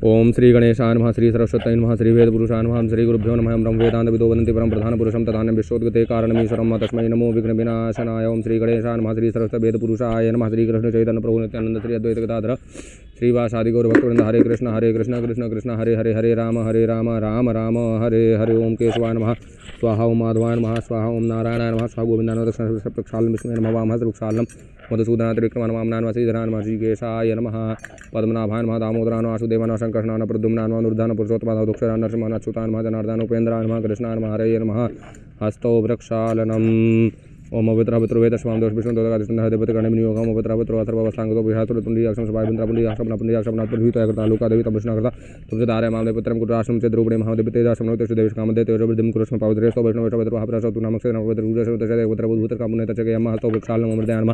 ओम श्री गणेशाय नमः, श्री सरस्वत्यै नमः, श्री वेदपुरुषाय नमः, श्री गुरुभ्यो नमः। ब्रह्म वेदांत विदो वदन्ति परम प्रधान पुरुषं तथान्यं विश्वोत्पत्तेः कारणमीश्वरं तस्मै नमो विघ्न विनाशनाय। ओम श्री गणेशाय नमः, श्री सरस्वती वेदपुरुषाय नमः, श्री कृष्ण चैतन्य प्रभु नित्यानंद श्री अद्वैत गदाधर श्रीवासादि गौर भक्तवृंद। हरे कृष्ण कृष्ण कृष्ण हरे हरे, हरे राम राम राम हरे हरे। ओम केशवाय नमः स्वाहा, ओम माधवाय नमः स्वाहा, ओम नारायणाय नमः स्वाहा, गोविंदाय नमः प्रक्षालनं विष्णुवे नमः, वामहस्रवृक्षालनं मधुसूदनाय त्रिविक्रमाय नमः, नाम श्रीधराय नमः, श्रीकेशाय नमः, पद्मनाभाय नमः, दामोदराय नमः, वासुदेवाय नमः, शंकरनाय नमः, प्रद्युम्नाय नमः, अनुरुद्धाय पुरुषोत्तमाय दुःखराय नरसिंहाय अच्युताय नमः, जनार्दनाय उपेन्द्राय नमः, कृष्णाय नमः, हरये नमः। हस्तौ वृक्षालनम्। ओम पवित्र पवित्र वेद स्वाम दोष विष्णु दोदकादिष्टंदः देवते गणे विनियोगम पवित्र पवित्र अथर्ववस्थांगतो विहातुर तुंडी अक्षम सभाय बिंद्रा पुंडी अक्षम पुंडी अक्षम नाथ प्रभुतो एकता लोका देवी तपस्ना करता तुमसे दारे मामले पुत्रम कुटाश्रम से द्रौपदी महादेव तेजा समनो तेज देश कामदे तेज वृद्धिम कुरुष्म पावद्रेस्तो वैष्णव वैष्णव महाप्रसाद तु नामक से नवपवित्र रूद्र तेज पुत्र भूत कामुने तचके यम हस्तो वृक्षालनम अमृताय नमः।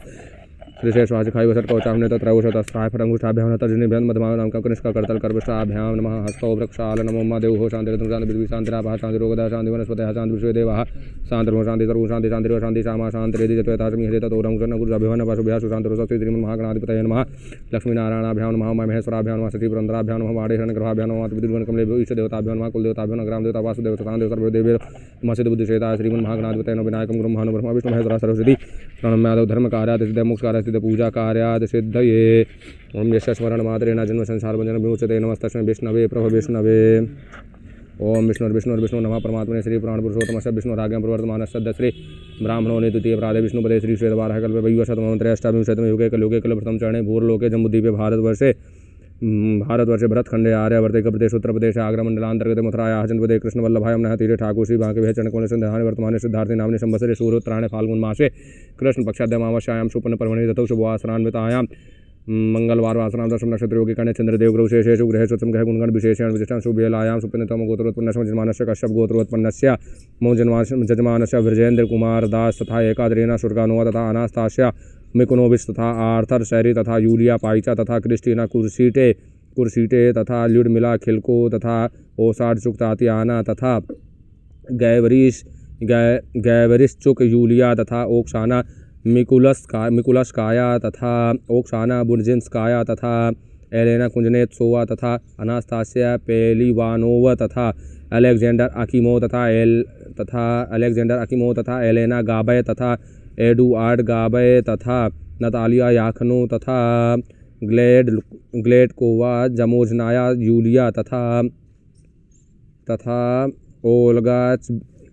श्रीशेषवाच खाई वसत कवचामने तत्रवशतस्त्राय फरंगुष्ठाभ्याम तर्जनीभ्याम मधमाव नाम का कनिष्का करतल कर्मष्टाभ्याम नमः। हस्तो वृक्षालनम ओम देव हो शांति शांति बिद्वि शांतिरापः शांति रोगदा शांति वनस्पतयः शांति विश्वे देवाः शांति शांति सर्व शांति शांति शांति शामा शांति रेदि जत्वतासमि हरे ततो रंगुजन गुरु अभिवन वासुभ्यासु शांति रोसति श्रीमन् महागणाधिपतये नमः। लक्ष्मीनारायणाभ्याम नमः, महेश्वराभ्याम नमः, सचिवरंद्राभ्याम नमः, वाडेशरण ग्रहाभ्याम नमः, विद्युद्गण कमलेभ्यो ईश देवताभ्याम नमः, कुलदेवताभ्याम ग्राम देवता वासुदेव शांति सर्वदेव नमः। सिद्ध बुद्धिश्वेताय श्रीमन् महागणाधिपतये नमः, विनायकं गुरुं भानु ब्रह्म विष्णु महेश्वरः सरस्वती प्रणम्यादौ धर्म कार्यात् सिद्ध मोक्ष कार्यात् सिद्ध पूजा कार्यात् सिद्धये। ओम यस्य स्मरण मात्रेण जन्म संसार बंधन विमुच्यते। नमस्तस्मै विष्णवे प्रभ विष्णवे। ओम विष्णु नमः परमात्मने श्री पुराण पुरुषोत्तमस्य विष्णुराज्ञां प्रवर्तमानस्य श्री ब्राह्मणो नितुतीय प्रादे विष्णुपदे श्री श्वेतवाराह कल्पे वैवशतमन्त्रे अष्टाविंशतमे युगे कलयुगे कलप्रथम चरणे भूर्लोके जम्बूद्वीपे भारतवर्षे भरतखंडे आर्यावर्ते प्रदेश उत्तर प्रदेश आग्रा मंडलांतर्गत मथुरायाः जनपदे कृष्णवल्लभाय नः तीरे ठाकुर श्री बांके चरणकोणे संध्याने वर्तमाने सिद्धार्थे नामने संवत्सरे सूर्योत्तरायणे फाल्गुन मासे कृष्ण पक्षाद्यमावस्यायां सुपर्ण पर्वणि ततौ शुभवासरान्वितायां मंगलवार वासनाम दशम नक्षत्र योगी कन्या चंद्रदेव ग्रह विशेषेषु ग्रह स्वच्छम ग्रह गुणगण विशेषण विशिष्टां शुभेलायां सुपन्नतम गोत्रोत्पन्नस्य जजमानस्य कश्यप गोत्रोत्पन्नस्य मौ जजमानस्य वृजेंद्र कुमार दास तथा एकाद्रेना शुर्गानोवा तथा अनास्तास्या मिकुनोविच तथा आर्थर शैरी तथा यूलिया पाइचा तथा क्रिस्टीना कुर्सीटे तथा ल्यूडमिला खिलको तथा ओसाडचुक तातियाना तथा गैवरिश्चुक यूलिया तथा ओक्साना मिकुलस्काया तथा ओक्साना बुर्जिन्स्काया तथा एलेना कुंजनेत्सोवा तथा अनास्तासिया पेलिवानोवा तथा अलेक्जेंडर अकीमो तथा एलेना गाबे तथा एडुआर्ड गाबे तथा नतालिया याखनो तथा ग्लेडकोवा जमोजनाया यूलिया तथा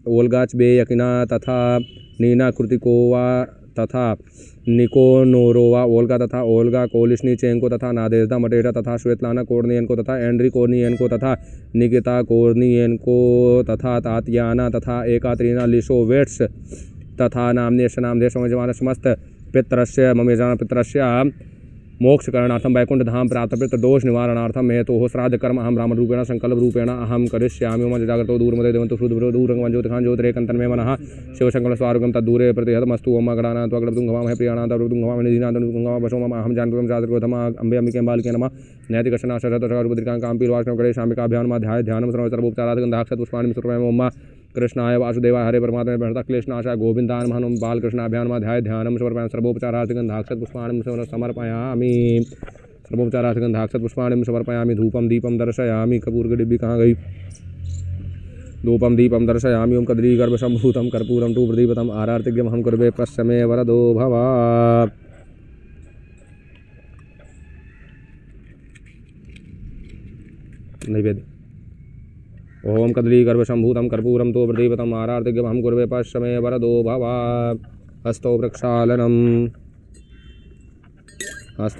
ओल्गाचबेयकिना तथा नीना कृतिकोवा तथा निकोनोरोवा ओल्गा तथा ओल्गा कोलिशनीचेंको तथा नादेजदा मटेटा तथा श्वेतलाना कोर्नियनको तथा एंड्री कोर्नियनको तथा निकिता कोर्नियनको तथा तातियाना तथा एकात्रीना लिशोवेट्स तथा नामनेश नामधेय समजमान समस्त पितरस्य ममेजान पितरस्य मोक्ष करणार्थम वैकुंठ धाम प्राप्त पितृ दोष निवारणार्थम हेतु श्राद्ध कर्म अहम ब्राह्मण रूपेण संकल्प रूपेण अहम करिष्यामि। ओम जागृतो दूरमदे देवन्तु शुद्ध दूरंगं ज्योतिखां ज्योतिरेकंतन मे मनः शिव संकल्प स्वारुगं तद्दूरे प्रतिहतमस्तु। ओम गणानां त्वगणपतुं घवामहे प्रियाणां तवृतुं घवामहे निधीनां तवृतुं घवामहे वशो मम अहम जानकृतं शास्त्रकृतम् अम्बे अंबिके बालके नमः। नैतिकशना शरतशरुद्रिकां काम्पी वाष्णव गणेशाम्बिकाभ्यां माध्याय ध्यानं सर्वोपचारात् गन्धाक्षत पुष्पाणि समर्पयामि। ओम कृष्णाय वासुदेवाय हरे परमात्मने प्रणता क्लेशनाशाय गोविन्दाय नमः। ओम बालकृष्णाभ्यां माध्याय ध्यानं समर्पयामि। सर्वोपचारात् गन्धाक्षत पुष्पाणि समर्पयामि। सर्वोपचारात् गन्धाक्षत पुष्पाणि समर्पयामि। धूपम दीपम दर्शयामि। कपूर की डिब्बी कहाँ गई? धूपम दीपम दर्शयामि। ओम कदली गर्भ संभूतम कर्पूरम तु प्रदीपतम आरार्तिग्यम हम कुर्वे पश्चिमे वरदो भव। नैवेद्य। ओम कदली गर्भ संभूतम कर्पूरम तु प्रदीपतम आरार्तिग्यम हम कुर्वे पश्चिमे वरदो भव। हस्तो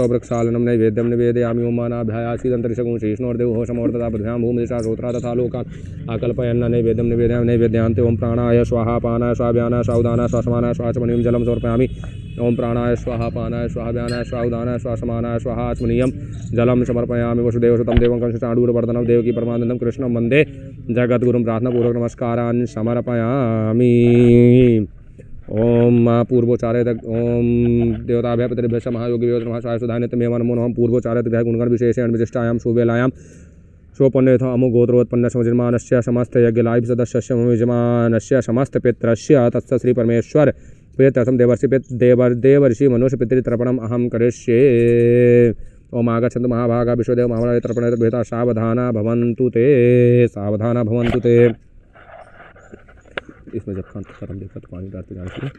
वृक्षालनम नैवेद्यम निवेदयामि। ओम मानाभ्यासीदंतरिक्षगुं शेषणोर्देव होशमोर्तदा पद्भ्यां भूमिदिशा श्रोत्रा तथा लोकान् आकल्पयन्न नैवेद्यम निवेदयामि। नैवेद्यान्ते ओम प्राणाय स्वाहा पानाय स्वाव्यानाय स्वाउदानाय स्वासमानाय स्वाचमनीयं जलं समर्पयामि। ओम प्राणाय स्वाहा पानाय स्वाव्यानाय स्वाउदानाय स्वासमानाय स्वाहाचमनीयं जलं समर्पयामि। वसुदेवसुतं देवं कंसचाणूरवर्धनं देवकी परमानन्दं कृष्णं वन्दे जगद्गुरुं प्रार्थनापूर्वक नमस्कारान् समर्पयामि। ओम पूर्वोच्चारे ओम देवताभ्यः पितृभ्यश्च महायोगी नमः स्वाय सुधाय नित्यमेव नमो नमः। पूर्वोच्चारे गुणगण विशेषेण विशिष्टायां शुभेलायां स्वपन्नेथ अमो गोत्रोत्पन्नस्य यजमानस्य समस्त यज्ञलाभ सदस्यस्य मम यजमानस्य समस्त पितरस्य तस्य श्री परमेश्वर प्रियतरसम देवर्षि मनुष्य पितृतर्पणम् अहं करिष्ये। ओम आगच्छन्तु महाभागा विश्वदेव महाबलाय तर्पणेत भेता सावधाना भवन्तु ते, सावधाना भवन्तु ते। इसमें जब खत्म देखा तो पानी डालते जाना।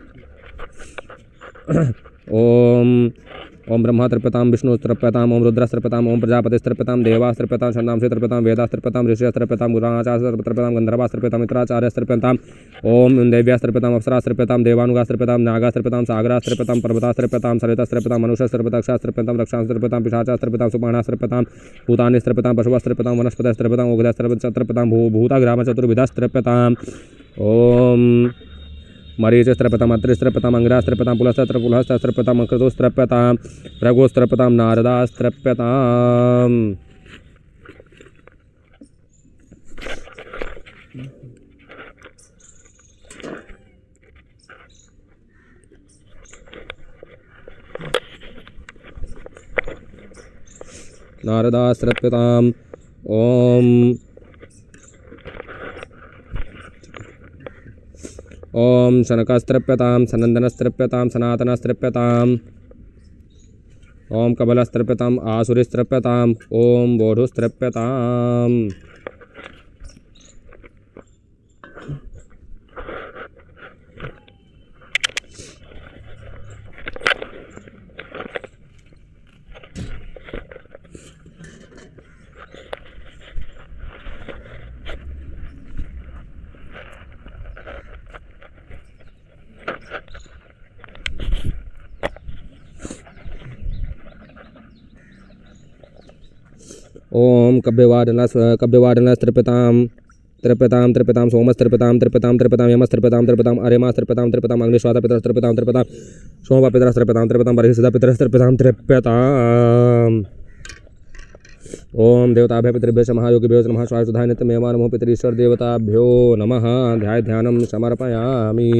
ओम ब्रह्मा तृप्यतां विष्णु तृप्यतां ओम रुद्र तृप्यतां ओम प्रजापति तृप्यतां देवा तृप्यतां छन्दांसि तृप्यतां वेदा तृप्यतां ऋषि तृप्यतां गुणाचार्य तृप्यतां गंधर्वा तृप्यतां मित्राचार्य तृप्यतां ओम देव्या तृप्यतां अप्सरा तृप्यतां देवानुगा तृप्यतां नागा तृप्यतां सागरा तृप्यतां पर्वता तृप्यतां सरिता तृप्यतां मनुष्य तृप्यतां तृप्यतां रक्षां तृप्यतां पिशाचा तृप्यतां सुपर्णा तृप्यतां भूतानि तृप्यतां पशुवः तृप्यतां वनस्पतयः तृप्यतां ओघः तृप्यतां भूता ग्राम चतुर्विधः तृप्यतां ओम मरीचिस्त्रपतां अत्रिस्त्रपतां अंग्रास्त्रपतां पुलस्त्रपुलस्त्रपतां अंकृतोस्त्रपतां भृगोस्त्रपतां नारदास्त्रपतां नारदास्त्रपतां ओम शनकस्त्रप्यतां सनंदनस्त्रप्यतां सनातनस्त्रप्यतां ओम कबलस्त्रप्यतां आसुरिस्त्रप्यतां ओम बोधुस्त्रप्यतां ओम कव्यवाडनस्त्रप्यतां तृप्यतां सोमस्त्रप्यतां तृप्यतां यमस्त्रप्यतां अरेमास्त्रप्यतां अग्निश्वासपितरस्त्रप्यतां सोमपितरस्त्रप्यतां बर्हिषदापितरस्त्रप्यतां तृप्यताम् ओम देवताभ्यः पितृभ्यः महायोगिभ्यो नमः स्वायुधाय नित्यमेव नमो पितरीश्वर देवताभ्यो नमः। ध्यानं समर्पयामि।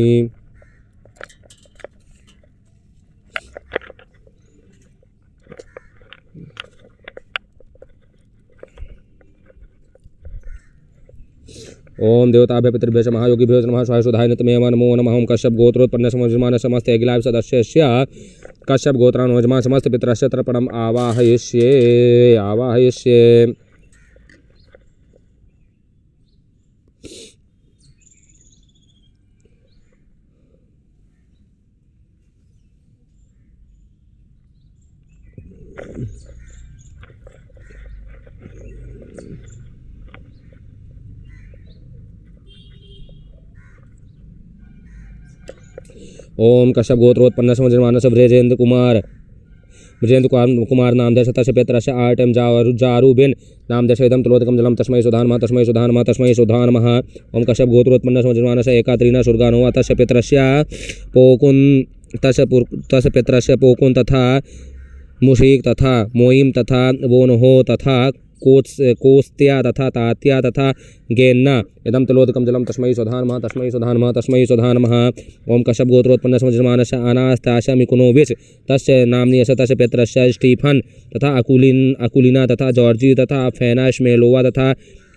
ओम देवताभ्यः पितृभ्यः महायोगिभ्यो नमः स्वायुधाय नित्यमेव नमो नमः। ओम कश्यप गोत्रोत्पन्नसमजमान समस्त अखिलाभ सदस्यस्य कश्यप गोत्रानुजमान समस्त पितरस्य तर्पणम् आवाहयिष्ये। ओम कश्यप गोत्रोत्पन्न समजमानस ब्रजेंद्र कुमार नामधेय शतस्य पितरस्य आर्टम जारुबिन नामधेय इदं तुलोदकं जलम तस्मै सुधानमः तस्मै सुधानमः तस्मै सुधानमः। ओम कश्यप गोत्रोत्पन्न समजमानस एकात्रीना सुरगानोवा तस्य पितरस्य पोकुन तथा मुशीक तथा मोइम तथा वोनहो तथा कोस्त्या तथा तात्या तथा गेन्ना इदं तिलोदकं जलम तस्मै सुधानमः तस्मै सुधानमः तस्मै सुधानमः। ओम कश्यप गोत्रोत्पन्न समजमानस्य अनास्तास्य मिकुनोविच तस्य नाम्नि तस्य पितरस्य स्टीफन तथा अकुलिना तथा जॉर्जी तथा फेनाश्मेलोवा तथा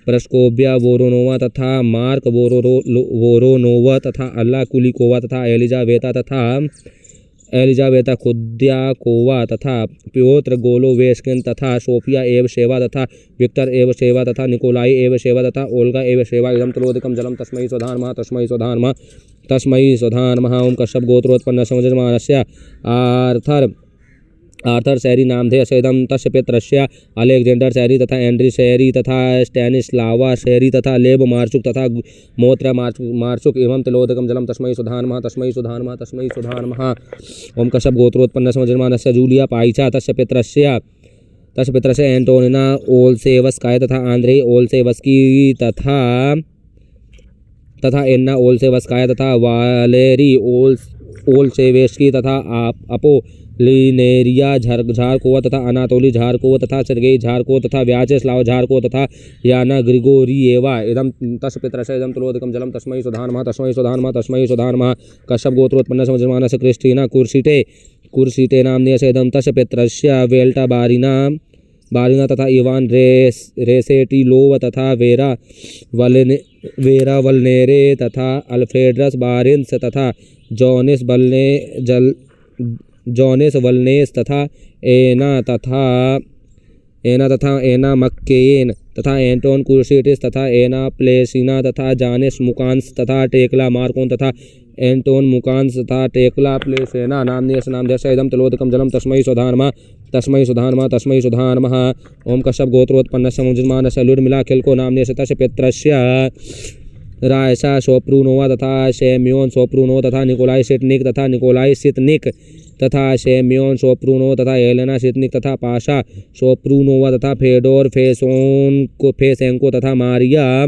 प्रस्कोबिया वोरोनोवा तथा मार्क वोरोनोवा तथा अल्ला कुलिकोवा तथा एलिजावेता खुद्याकोवा तथा प्योत्र गोलोवेस्किन तथा सोफिया एव सेवा तथा विक्टर एव सेवा तथा निकोलाई एव सेवा तथा ओल्गा एव सेवा इदं तिलोदकं जलम तस्मै सुधानमः तस्मै सुधानमः तस्मै सुधानमः। ओम कश्यप गोत्रोत्पन्न समजमानस्य आर्थर शैरी नामधेय इदं तस्य पितरस्य अलेक्जेंडर शैरी तथा एंड्री शैरी तथा स्टैनिस्लावा शैरी तथा लेब मार्चुक तथा मोत्रा मार्चुक एवं तिलोदकं जलम तस्मै सुधानमः तस्मै सुधानमः तस्मै सुधानमः। ओम कश्यप गोत्रोत्पन्न समजमानस्य जूलिया पाइचा तस्य पितरस्य एंटोनिना ओल्सेवस्काय तथा आंद्रे ओल्सेवस्की तथा एन्ना ओल्सेवस्काय तथा वालेरी ओल्सेवेस्की तथा अपोलिनेरिया झारकोवा तथा अनातोली झारकोवा तथा सर्गेई झारको तथा व्याचेस्लाव झारको तथा याना ग्रिगोरिएवा इदं तस्य पितरस्य इदं तिलोदकं जलम तस्मै सुधानमः तस्मै सुधानमः तस्मै सुधानमः। कश्यप गोत्रोत्पन्न समजमानस्य क्रिस्टीना कुर्सीटे नाम्नि इदं तस्य पितरस्य वेल्टा बारिना तथा इवान रेसेटिलोव तथा वेरा वल्नेरे तथा अल्फ्रेडस बारिन्स तथा जॉनिस वल्नेस तथा एना तथा एना तथा एना मक्केन तथा एंटोन कुर्सिटिस तथा एना प्लेसिना तथा जानिस मुकांस तथा टेकला मार्कोन तथा एंटोन मुकांस तथा टेकला प्लेसेना नामनीय नामधेय इदं तिलोदकं जलम तस्मै सुधानमः तस्मै सुधानमः तस्मै सुधानमः। ओम कश्यप गोत्रोत्पन्नस्य मुंजमानस्य लुर्मिला खिलको नामनीय तस्य पित्रस्य रायसा सोप्रूनोवा तथा शेम्योन सोप्रूनो तथा निकोलाई सिटनिक तथा निकोलाई सितनिक तथा शेम्योन सोप्रूनो तथा एलेना सितनिक तथा पाशा सोप्रूनोवा तथा फेडोर फेसेंको तथा मारिया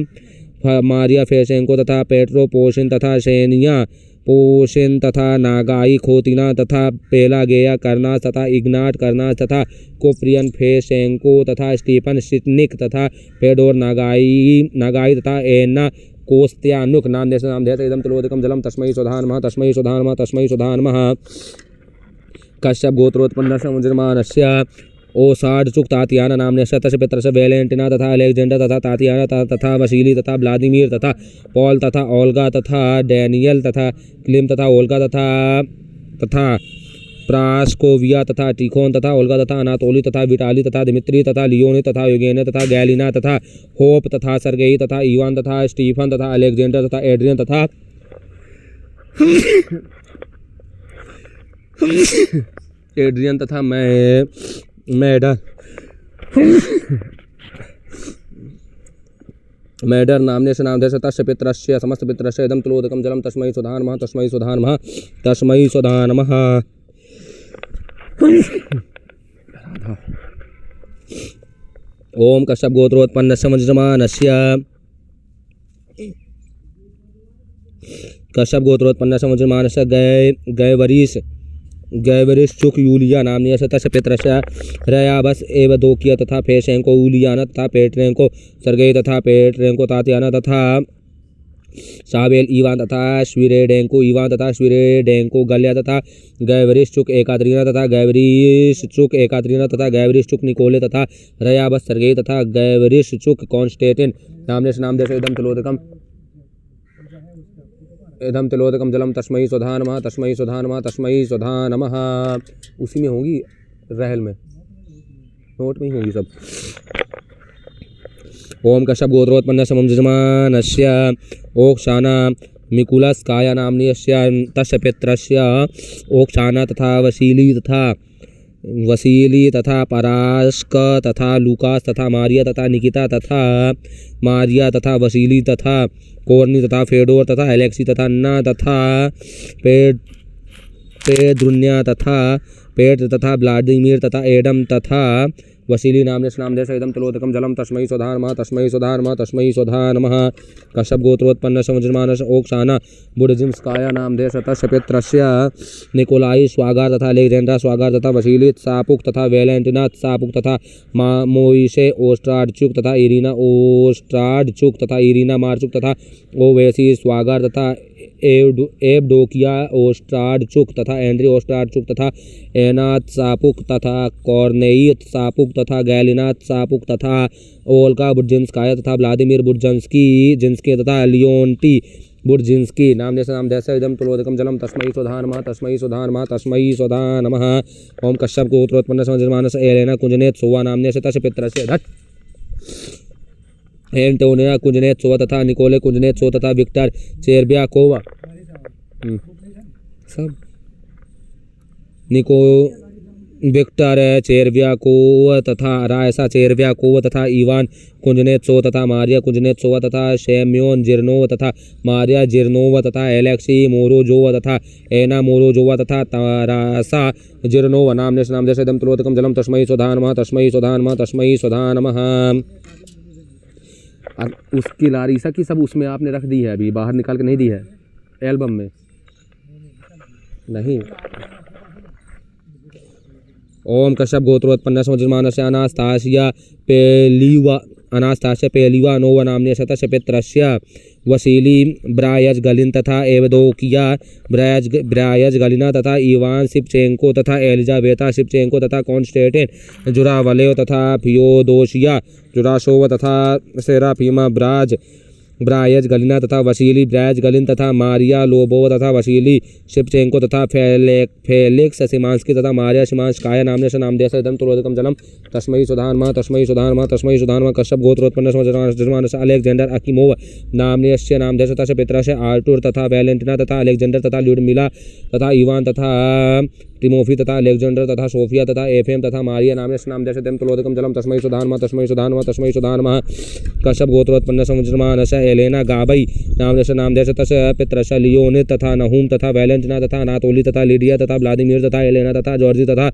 फेसेंको तथा पेट्रो पोशिन तथा शेनिया पोशिन तथा नागाई खोतिना तथा पेलागेया करनास तथा इग्नाट करनास तथा कोप्रियन फेसेंको तथा स्टीफन सिटनिक तथा फेडोर नागाई तथा एना कोस्त्यानुक नामधेय इदं तिलोदकं जलम तस्मै सुधानमः तस्मै सुधानमः तस्मै सुधानमः। कश्यप गोत्रोत्पन्नस्य मुंजमानस्य ओसाडचुक तातियाना नामन्यस्य तस्य पितरस्य वेलेंटिना तथा अलेक्जेंडर तथा तातियाना तथा वसीली तथा व्लादिमीर तथा पॉल तथा ओल्गा तथा डैनियल तथा क्लिम तथा ओल्गा तथा प्रास्कोविया तथा टिखोन तथा ओल्गा तथा अनातोली तथा विटाली तथा दिमित्री तथा लियोनी तथा यूगेने तथा गैलिना तथा होप तथा सरगेई तथा इवान तथा स्टीफन तथा अलेक्जेंडर तथा एड्रियन तथा एड्रियन तथा मैडर नामने से नामधेय तस्य पितरस्य समस्त पितरस्य इदं तिलोदकं जलम तस्मै सुधानमः तस्मै सुधानमः तस्मै सुधानमः। ओम कश्यप गोत्रोत्पन्नस्य मुंजमानस्य कश्यप गोत्रोत्पन्नस्य मुंजमानस्य गैवरिस चुक यूलिया नामनीय तस्य पितरस्य रयाबस एव दोकिया तथा फेशेंको यूलियाना तथा पेट्रेंको सर्गेई तथा पेट्रेंको तातियाना तथा साबेल इवान तथा स्विरेडेंको गल्या तथा गैवरिस चुक एकात्रीना तथा गैवरिस चुक एकात्रीना तथा गैवरिस चुक निकोले तथा रयाबस सर्गेई तथा गैवरिस चुक कॉन्स्टेंटिन नामने से नामधेय इदं तिलोदकं जलम तस्मै सुधानमः तस्मै सुधानमः तस्मै सुधानमः। उसी में होगी रहल में नोट में ही होगी सब। ओम कश्यप गोत्रोत्पन्नस्य मुंजमानस्य ओक्षाना मिकुलस काया नामनीयस्य तस्य पितरस्य ओक्षाना तथा वसीली तथा परास्क तथा लूकास तथा मारिया तथा निकिता तथा मारिया तथा वसीली तथा कोर्नी तथा फेडोर तथा एलेक्सी तथा अन्ना तथा पेद्रुन्या तथा पेट तथा व्लादिमीर तथा एडम तथा वसीली नामने नामधेय इदं तिलोदकं जलम तस्मै सुधानमः तस्मै सुधानमः तस्मै सुधानमः। कश्यप गोत्रोत्पन्नस्य मुंजमानस्य ओक्षाना बुडजिंस्काया नामधेय तस्य पितरस्य निकोलाई स्वागार तथा अलेक्जेंडर स्वागार तथा वसीली सापुक तथा वेलेंटिना सापुक तथा मोइसे ओस्ट्राडचुक तथा इरीना ओस्ट्राडचुक तथा इरीना मारचुक तथा ओवेसी स्वागार तथा एवडोकिया ओस्ट्राडचुक तथा एंड्री ओस्ट्राडचुक तथा एनात सापुक तथा कॉर्नेइत सापुक तथा गैलिनात सापुक तथा ओल्गा बुडजिंस्काया तथा व्लादिमीर बुडजिंस्की तथा लियोन्टी बुडजिंस्की नामने से नामधेय इदं तिलोदकं जलम तस्मै सुधानमः तस्मै सुधानमः तस्मै सुधानमः। ओम कश्यप गोत्रोत्पन्नस्य मुंजमानस्य एलेना कुंजनेत सोवा नामने से तस्य पितरस्य एंटोनिया कुंजनेत सोवा तथा निकोले कुंजनेत सो तथा विक्टर चेरब्याकोवा सब निको विक्टर चेरब्याकोवा तथा रायसा चेरब्याकोवा तथा इवान कुंजनेत सो तथा मारिया कुंजनेत सोवा तथा शेम्योन जिर्नोवा तथा मारिया जिर्नोवा तथा एलेक्सी मोरोजोवा तथा एना मोरोजोवा तथा तारासा जिर्नोवा नामने से नामधेय इदं तिलोदकं जलम तस्मै सुधानमः तस्मै सुधानमः तस्मै सुधानमः। उसकी लारिसा की सब उसमें आपने रख दी है, अभी बाहर निकाल के नहीं दी है एल्बम में नहीं। ओम कश्यप गोत्रोत्पन्नस्य मुंजमानस्य अनास्तासिया पेलिवा नोवा नामने तस्य पितरस्य वसीली ब्रायज गलिन तथा एवदोकिया ब्रायज गलिना तथा इवान शिवचेंको तथा एलिजाबेथा शिवचेंको तथा कॉन्स्टेंटिन जुरावलेव तथा फियोदोसिया जुराशोवा तथा सेराफीमा ब्राज ब्रायज गलिना तथा वसीली ब्रायज गलिन तथा मारिया लोबोव तथा वसीली शिवचेंको तथा फेलिक्स सिमांस्की तथा मारिया शिमांस्काया नामने से नामधेयस्य इदं तुलोदकं जलम तस्मै सुधानमा तस्मै सुधानमा तस्मै सुधानमा कश्यप गोत्रोत्पन्न जन्मानस्य अलेक्जेंडर अकीमोव नामनेस्य नामधेयस्य तस्य पितरस्य आर्टुर तथा वैलेंटिना तथा अलेक्जेंडर तथा ल्यूडमिला तथा इवान तथा टिमोफी तथा अलेक्जेंडर तथा सोफिया तथा एफएम तथा मारिया नामनेस्य नामधेयस्य इदं तुलोदकं जलम तस्मै सुधानमा तस्मै सुधानमा तस्मै सुधानमा कश्यप गोत्रोत्पन्न जन्मानस्य एलेना गाबई नामनेस्य नामधेयस्य तस्य पितरस्य लियोनिद तथा नहूम तथा वैलेंटिना तथा अनातोली तथा लीडिया तथा व्लादिमीर तथा एलेना तथा जॉर्जी तथा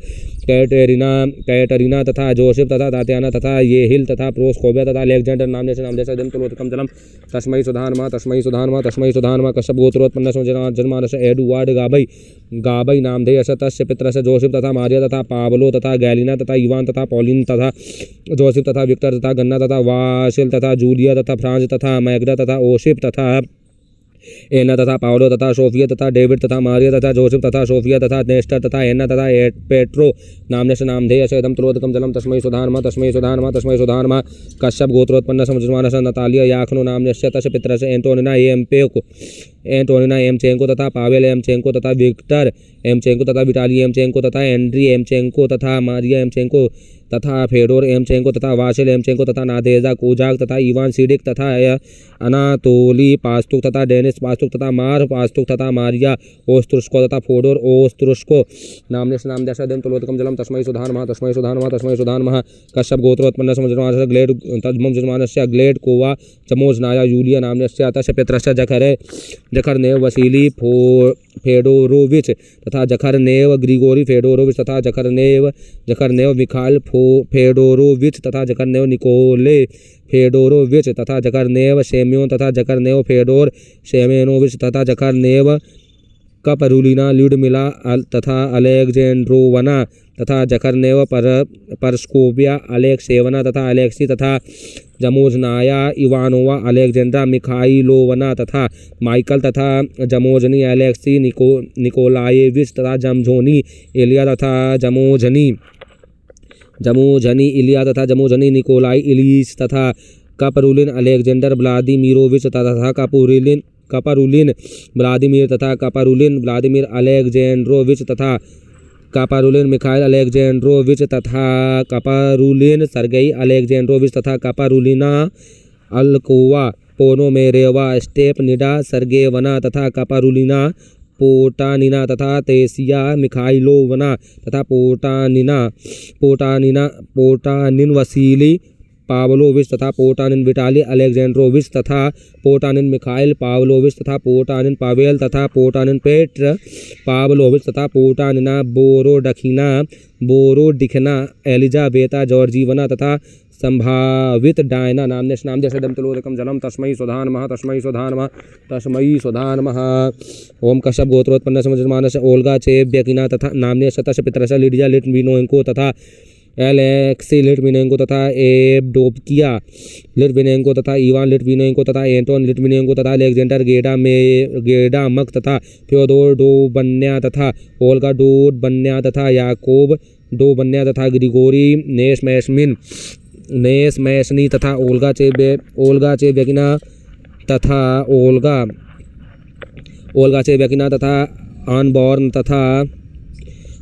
कैटरीना तथा जोसेफ तथा तात्याना तथा येहिल तथा प्रोस्कोविया तथा अलेक्जेंडर नामनेस्य नामधेयस्य इदं तुलोदकं जलम तस्मै सुधानमा तस्मै सुधानमा तस्मै सुधानमा कश्यप गोत्रोत्पन्न जन्मानस्य एडुवार्ड गाबई नामधेयस्य तस्य पितरस्य जोसेफ तथा मारिया तथा पावलो तथा गैलिना तथा इवान तथा पॉलिन तथा जोसेफ तथा विक्टर तथा गन्ना तथा वासिल तथा जूलिया तथा फ्रांस तथा मैग्दा तथा ओशिप तथा एना तथा पावलो तथा सोफिया तथा डेविड तथा मारिया तथा जोसेफ तथा सोफिया तथा नेस्टर तथा एना तथा पेट्रो नामनेस्य नामधेयस्य इदं तुलोदकं जलम तस्मै सुधानमा तस्मै सुधानमा तस्मै सुधानमा कश्यप गोत्रोत्पन्न जन्मानस्य नतालिया याखनो नामनेस्य तस्य पितरस्य एंटोनिना एमचेंको तथा पावेल एमचेंको तथा विक्टर एमचेंको तथा विटाली एमचेंको तथा एंड्री एमचेंको तथा मारिया एमचेंको तथा फेडोर एमचेंको तथा वासिल एमचेंको तथा नादेजा कोजाक तथा इवान सीडिक तथा अनातोली पास्तुक तथा डेनिस पास्तुक तथा मार पास्तुक तथा मारिया ओस्त्रुस्को तथा फोडोर ओस्त्रुस्को नामनेस्य नामधेयस्य इदं तुलोदकं जलम तस्मै सुधानमा तस्मै सुधानमा तस्मै सुधानमा कश्यप गोत्रोत्पन्न जन्मानस्य ग्लेड कोवा चमोजनाया यूलिया नामनेस्य तस्य पितरस्य जखरनेव वसीली फेडोरोविच तथा जखरनेव ग्रिगोरी फेडोरोविच तथा जखरनेव मिखाइल फेडोरोविच तथा जखरनेव निकोले फेडोरोविच तथा जखरनेव सेम्योन तथा जखरनेव फेडोर सेमेनोविच तथा जखरनेव कपरुलिना ल्यूडमिला तथा अलेक्जेंड्रोवना तथा जखरनेव परस्कोविया अलेक्सेवना तथा अलेक्सी तथा जमोजनाया इवानोवा अलेक्जेंड्रा मिखाइलोवना तथा माइकल तथा जमोजनी अलेक्सी निकोलाएविच तथा जमझोनी इलिया तथा जमोजनी इलिया तथा जमोजनी निकोलाई इलीस तथा कपरुलिन अलेक्जेंडर व्लादिमीरोविच तथा कपरुलिन व्लादिमीर तथा कपरुलिन व्लादिमीर अलेक्जेंड्रोविच तथा कपरुलिन मिखाइल अलेक्जेंड्रोविच तथा कपरुलिन सर्गेई अलेक्जेंड्रोविच तथा कपरुलिना अल्कोवा पोनोमेरेवा स्टेपनिडा सर्गेवना तथा कपरुलिना पोटानिना तथा तेसिया मिखाइलोवना तथा पोटानिन वसीली पावलोविच तथा पोटानिन विटाली अलेक्जेंड्रोविच तथा पोटानिन मिखाइल पावलोविच तथा पोटानिन पावेल तथा पोटानिन पेट्र पावलोविच तथा पोटानिना बोरोडिखना एलिजाबेता जॉर्जीवना तथा संभावित डायना नामनेस्य नामधेयस्य इदं तुलोदकं जलम तस्मै सुधानमः तस्मै सुधानमः तस्मै सुधानमः ओम कश्यप गोत्रोत्पन्न जन्मानस्य ओल्गा चेव्यकिना तथा नामनेस्य तस्य पितरस्य लिडिया लिट्विनोएंको तथा एलेक्सी लिट्विनेंको तथा एब्डोकिया लिट्विनेंको तथा इवान लिट्विनेंको तथा एंटोन लिट्विनेंको तथा अलेक्जेंडर गेडामक तथा फ्योदोर डोबन्या तथा ओल्गा डोबन्या तथा याकोब डोबन्या तथा ग्रिगोरी नेस्मैशनी तथा ओल्गा चेव्यकिना तथा ओल्गा चेव्यकिना तथा अनबॉर्न तथा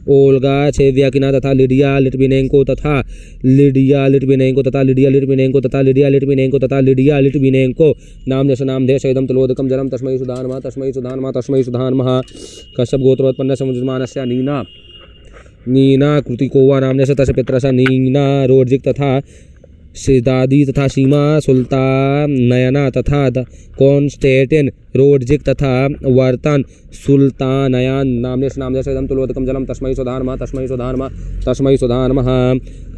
ओल्गा चेव्यकिना तथा लिडिया लिट्विनेंको तथा लिडिया लिट्विनेंको नामनेस्य नामधेयस्य इदं तुलोदकं जलम तस्मै सुधानमः तस्मै सुधानमः तस्मै सुधानमः कश्यप गोत्रोत्पन्न जन्मानस्य नीना कृतिकोवा नामनेस्य तस्य पितरस्य नीना रोड्जिक तथा सिदादी तथा सीमा सुल्तानयना तथा कॉन्स्टेंटिन रोड्जिक तथा वर्तन सुल्तानयान नामनेस्य नामधेयस्य इदं तुलोदकं जलम तस्मै सुधानमः तस्मै सुधानमः तस्मै सुधानमः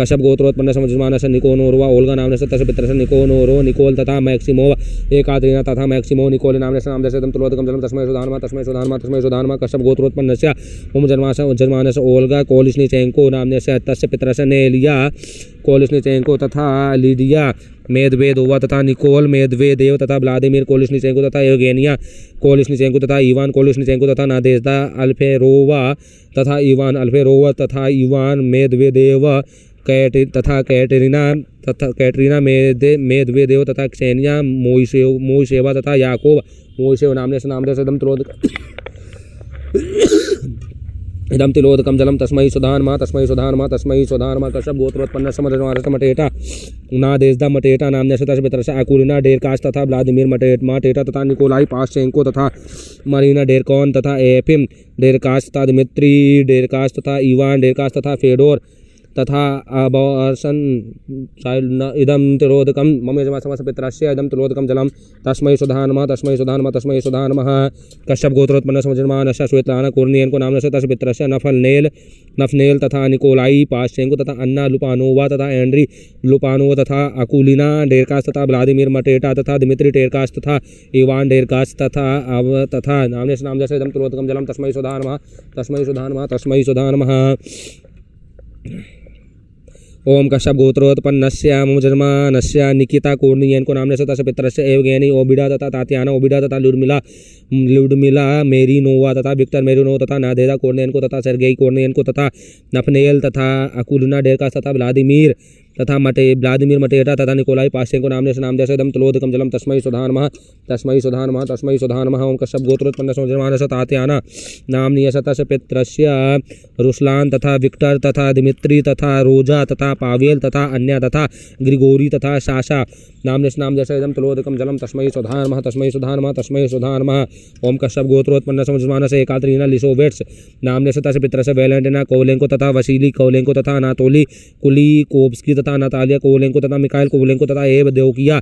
कश्यप गोत्रोत्पन्न जन्मानस्य निकोनोरवा ओल्गा नामनेस्य तस्य पितरस्य निकोनोरो निकोल तथा मैक्सिमोव एकात्रीना तथा मैक्सिमो निकोल नामनेस्य नामधेयस्य इदं तुलोदकं जलम तस्मै सुधानमः तस्मै सुधानमः तस्मै सुधानमः कश्यप गोत्रोत्पन्नस्य जन्मानस्य ओल्गा कोलिस्निचेंको नामनेस्य तस्य पितरस्य नेलिया कोलिस्निचेंको तथा लिडिया मेदवेदोवा तथा निकोल मेदवेदेव तथा व्लादिमीर कोलिस्निचेंको तथा एवगेनिया कोलिस्निचेंको तथा इवान कोलिस्निचेंको तथा नादेज़्दा अल्फेरोवा तथा इवान मेदवेदेव तथा कैटरीना मेदवेदेव तथा क्सेनिया मोइसेवा तथा याकोब मोइसेव नामने से नामदेश इदम तिलोदकम जलम तस्मै सुधानमा तस्मै सुधानमा तस्मै सुधानमा कश्यप गोत्रोत्पन्न समटेटा ना देशदा मटेटा नामने से पितरस अकुलिना डेरकास तथा व्लादिमीर मटेटा तथा निकोलाई पाशेंको तथा मरीना डेरकॉन तथा एफिम डेरकास तथा दिमित्री डेरकास तथा इवान डेरकास तथा फेडोर तथा अबर्सन इदम तिलोदकम मम यजमा समस्त पितरस्य इदम तिलोदकम जलम तस्मै सुधानमा तस्मै सुधानमा तस्मै सुधानमः कश्यप गोत्रोत्पन्न समजमानस्य श्वेतलाना कुर्नियन को नामने से तस्य पितरस्य नफनेल तथा निकोलाई पाशेंको तथा अन्ना लुपानोवा तथा एंड्री लुपानोवा तथा अकुलिना डेरकास तथा व्लादिमीर मटेटा तथा दिमित्री डेरकास तथा इवान डेरकास तथा नामने से नामदेश इदम तिलोदकम जलम तस्मै सुधानमः तस्मै सुधानमः तस्मै सुधानमः ओम कश्यप गोत्रोत्पन्नस्य मुजर्मानस्य निकिता कोर्नियन को नामने से तस्य पितरस्य एवगेनी ओबिडा तथा तातियाना ओबिडा तथा लुडमिला मेरिनोवा तथा विक्टर मेरिनो तथा नादेदा कोर्नियन को तथा सर्गेई कोर्नियन को तथा नफनेल तथा अकुलिना डेरकास तथा व्लादिमीर व्लादिमीर मटेटा तथा निकोलाई पाशेंको नामने से नामदेश इदम तिलोदकम जलम तस्मै सुधानमः तस्मै सुधानमः तस्मै सुधानमः ओम कश्यप गोत्रोत्पन्न समजमानस्य तातियाना नामनीय तस्य पितरस्य रुस्लान तथा विक्टर तथा दिमित्री तथा रोजा तथा पावेल तथा अन्य तथा ग्रिगोरी तथा शाशा नामने से नामदेश इदम तिलोदकम जलम तस्मै सुधानमः तस्मै सुधानमः तस्मै सुधानमः ओम कश्यप गोत्रोत्पन्न समजमानस्य एकात्रीना लिसोवेट्स नामने से तस्य पितरस्य वैलेंटिना कोवलेंको तथा वसीली कोवलेंको तथा अनातोली कुलीकोव्स्की तथा नातालिया कोवलेंको तथा मिखाइल कोवलेंको तथा एव देवकिया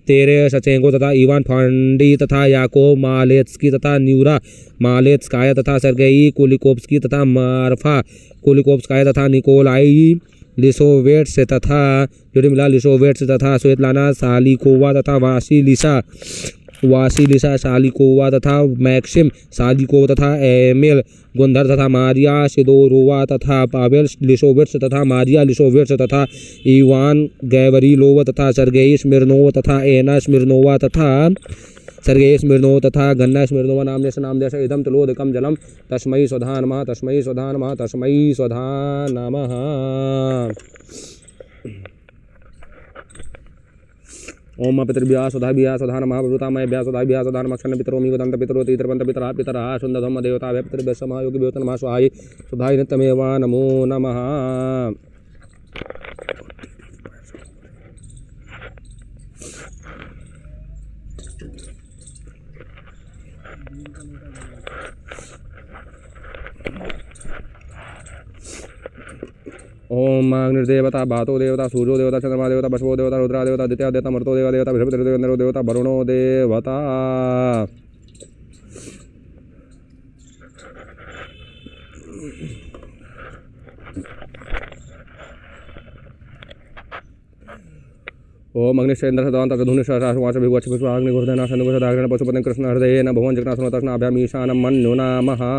तेरे सचेंको तथा इवान फांडी तथा याकोव मालेत्स्की तथा न्यूरा मालेत्स्काया तथा सर्गेई कुलिकोव्स्की तथा मार्फा कुलिकोव्स्काया तथा निकोलाई लिसोवेट्स तथा ल्यूडमिला लिसोवेट्स तथा स्वेतलाना सालिकोवा तथा वासिलिसा सालिकोवा तथा मैक्सिम सालिकोवा तथा एमिल गुंधर तथा मारिया सिदोरोवा तथा पावेल लिसोवेट्स तथा मारिया लिसोवेट्स तथा इवान गैवरिलोवा तथा सर्गेई स्मिर्नोवा तथा एना स्मिर्नोवा तथा सर्गेई स्मिर्नोवा तथा गन्ना स्मिर्नोवा नामने से नामदेश इदम तिलोदकम जलम तस्मै सुधानमः तस्मै सुधानमः तस्मै सुधानमः ओम पितृभ्यः सुधाभ्यः सुधानमः प्रभृतामयभ्यः सुधाभ्यः सुधानमक्षन्न पितरोमि वदन्त पितरो तीर्थवन्त पितरः पितरः सुन्दधम्म देवताभ्यः पितृभ्यः समायोगिभ्यो नमः स्वाहायै सुधाय नित्यमेव नमो नमः ओम अग्निर्देवता भातो देवता सूर्यो देवता चंद्रमा देवता बसवो देवता रुद्रा देवता दित्या देवता मर्तो देवता बृहस्पति देवता वरुणो देवता ओम अग्निश्चेन्द्र सदांत धुनि सहस्रवाच विवच विश्वाग्नि गुरुदना सन्नुगदाग्नि पशुपतिं कृष्ण हृदयेन भुवन जगन्नाथस्नाभ्यामीशानं मन्यो नमः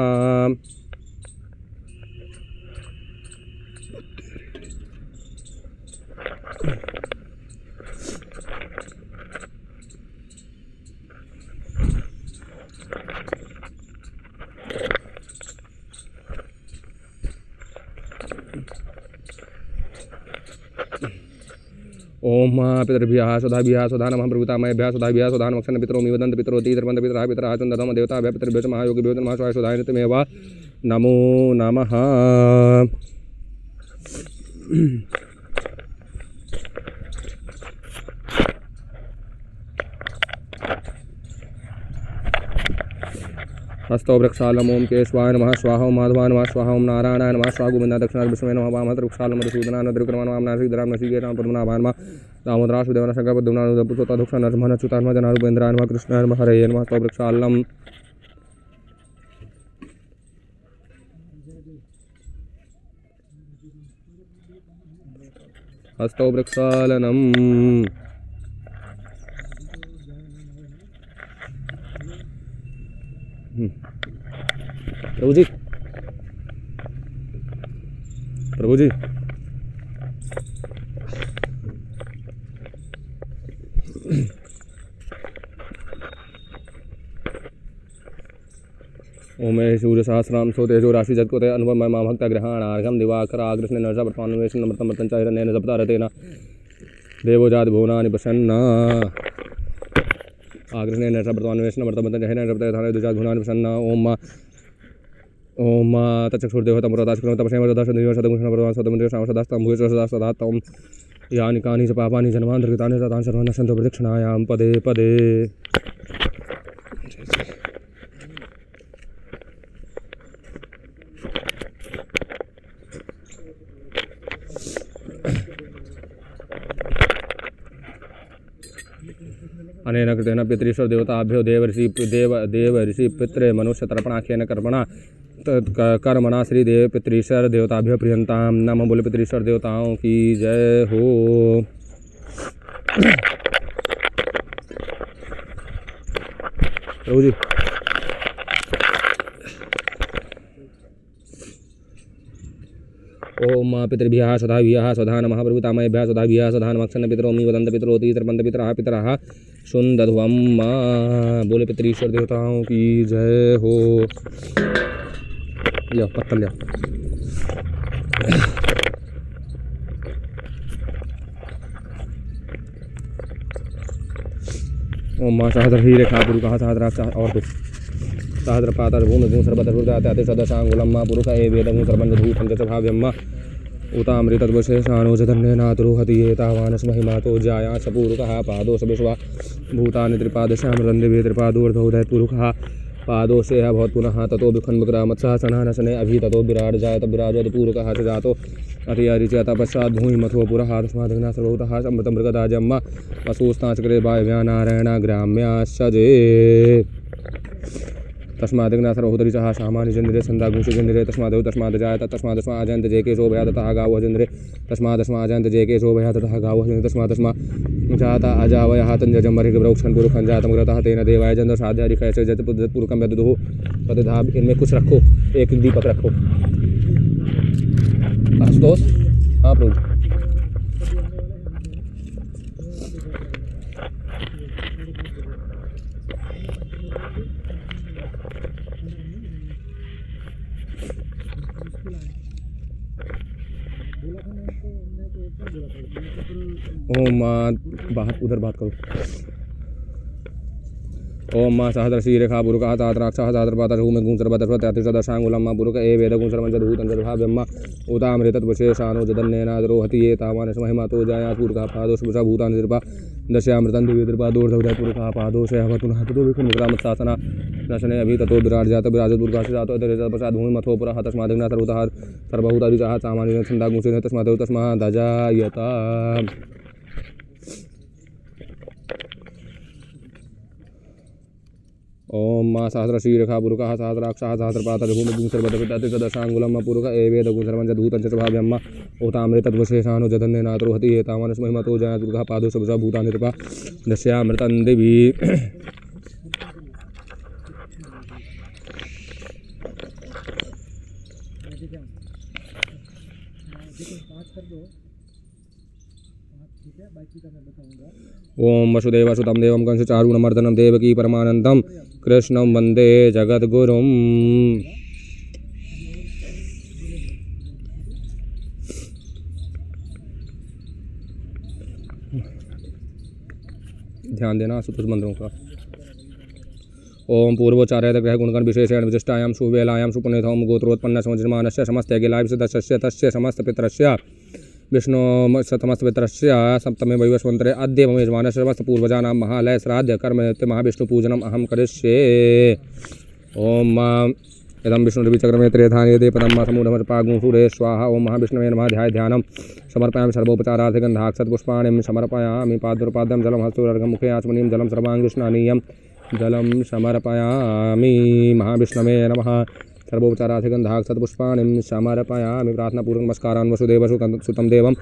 ओम पितृभ्यः सुधाभ्यः सुधानमः प्रभृतामयभ्यः सुधाभ्यः सुधानमक्षन्न पितरोमि वदन्त पितरो तीर्थवन्त पितरः पितरः चन्दधम्म देवताभ्यः पितृभ्यः महायोगिभ्यो नमः स्वाहाय सुधाय नित्यमेव नमो नमः हस्तो वृक्षालम ओम केशवाय नमः स्वाहा ओम माधवाय नमः स्वाहा ओम नारायणाय नमः स्वाहा गोविंदा दक्षिणा विष्णुवे नमः वामहस्त वृक्षालम मधुसूदनाय नद्रिक्रमाण वामनाय श्रीधराय नमः श्रीकेशाय पद्मनाभाय नमः दामोदराय सुदेवाय शंकर पद्मनाभाय पुरुषोत्तम धुक्षाय नरसिंहाय अच्युताय नमः जनार्दनेन्द्राय नमः कृष्णाय नमः हरये नमः हस्तो वृक्षालम हस्तो वृक्षालनम प्रभु जी ओम सूर्य सहस्राम सो तेजो राशि जगते अनुभव मम भक्त ग्रहणार्घम दिवाकराग्रस्ने नरसा प्रपान्वेषण नमृतं मृतं चाहिरण्येन जपतारतेन देवो जात भुवनानि प्रसन्ना आग्रस्ने नरसा प्रपान्वेषण नमृतं मृतं चाहिरण्येन जपतारतेन दुजात भुवनानि प्रसन्ना ओम तचक्षुर्देवतं पुरतास्कृतं तपस्यैव दशदिवसदगुणः प्रदान सदमन्त्रे सामसदास्तं भूयसदास्तां यानि कानि च पापानि जन्मान्तर्गतानि तानि सर्वाणि नश्यन्तो प्रदक्षिणायां पदे पदे। अनेन कृतेन पितृश्व देवताभ्यो देव ऋषि पितृ मनुष्य तर्पणाख्येन कर्मणा कर्मणा श्रीदेव पितृश्वर देवताभ्यो प्रियंतां नमः। बोले पितृश्वर देवताओं की जय हो। प्रभु जी ओम पितृभ्यः स्वधाभ्यः स्वधा नमः प्रभुतामयभ्यः स्वधाभ्यः स्वधा नमः क्षन्न पितरोमि वदन्त पितरोति तर्पन्त पितरः सुन्दध्वं। बोले पितृश्वर देवताओं की जय हो। लिया पत्थर लिया। ओम मां सहस्र हीरेखा पुरुषः सहस्राक्ष और कुछ सहस्र पातर भूमि भूमि सर्वतर्वृताते सदशांगुलं मा पुरुष ए वेदं सर्वंधूतं च भाव्यं मा उतामृतद्वशेषाणोजधन्येनातुरुहति एतावानस महिमातो जाया स पुरुषः पादोष विश्वा भूतानि त्रिपादश्यामलं दिवे त्रिपादोर्धौदय पुरुषः पादोषेह भवत् पुनः ततो विखन्मग्रामत्सः सनानसने अभि ततो विराट जायत विराजोद पूरकः च जातो अतियारिचयत पश्चात् भूमिमथो पुरः तस्माद्घ्ना सर्वभूतः समृतं मृगदाजम् वसूस्ताचक्रे वायव्या नारायण ग्राम्याश्चजे तस्माद्घ्ना सर्वभूतरिचः सामान्यचन्द्रे छन्दागुंशचन्द्रे तस्माद् जायत तस्मादस्माजन्त जे के शोभया ततः गावः चन्द्रे तस्मादस्माजन्त जे के शोभया ततः गावः चन्द्रे तस्मादस्मा जाता अजावयः तंजमर्हिवृक्षं पुरुखं जातं ग्रतः तेन देवाय जन्त साध्यारिकैसे जतपुरुकं व्यदुः पदधाब। इनमें कुछ रखो, एक दीपक रखो। आशुतोष हाँ प्रभु। ओम बाहर उधर बात करो। ओम मां सहस्र शीरेखा पुरुषः तात्राक्षः सहस्रपातः भूमि गुंसर्वतर्वत्यातिशदशांगुलं मा पुरुष ए वेदगुं सर्वंचभूतं जभाव्यं उतामृतद्वशेषाणोजधन्येनादरोहति ये तावानस महिमातो जाया पुरुषः पादोषभुषा भूतानि त्रिपा दश्यामृतं दिवे त्रिपादोर्धौदय पुरुषः पादोषयः पुनः ततो विखन्मग्रामत्सासना नशने अभि ततो विराट जात विराजो दुर्गास्य जातो पश्चात् भूमिमथो पुरः तस्माद्घ्ना सर्वतः सर्वभूतादिशः सामान्येन छन्दागुंसेन तस्मादजायत। ओम मां सहस्र शीरेखा पुरुषः सहस्राक्षः सहस्रपातः भूमि गुंसर्वतर्वत्यातिशदशांगुलं पुरुष ए वेदगुं सर्वंचभूतं च भाव्यं उतामृतद्वशेषाणोजधन्येनातरोहति ये तावानस महिमातो जाया दुर्गः पादोषभुषा भूतानि त्रिपा दश्यामृतं दिवि। ओम वसुदेवसुतं देवं कंसचारूणमर्दनं देवकी परमानन्दं कृष्णं वन्दे जगद्गुरुम्। ध्यान देना सुतुष मंत्रों का। ओम पूर्वोच्चारयत ग्रह गुणगण विशेषेण विशिष्टायां सुवेलायां सुपुनीतों गोत्रोत्पन्न समजमानस्य समस्त गिलाभिषदस्य तस्य समस्त पितरस्य विष्णु समस्तपितरस्य सप्तमे वैवस्वन्तरे अद्य मम यजमानस्य समस्त पूर्वजानां महालय श्राद्ध कर्म नित्य महाविष्णुपूजनम् अहं करिष्ये। ओम इदं विष्णुर्विचक्रमे त्रेधाने दे पदं समूढमर्पागुं सूरे स्वाहा। ओम महाविष्णवे नमः ध्याय ध्यानं समर्पयामि सर्वोपचारार्थे गन्धाक्षतपुष्पाणिं समर्पयामि पादुर्पाद्यं जलं हस्तोर्घं मुखे आचमनीयं जलं सर्वाङ्गीष्णानीयं जलं समर्पयामि। महाविष्णवे नमः सर्वोपचारार्थे गन्धाक्षतपुष्पाणिं समर्पयामि प्रार्थनापूर्वक नमस्कारान् वसुदेवसुतं देवं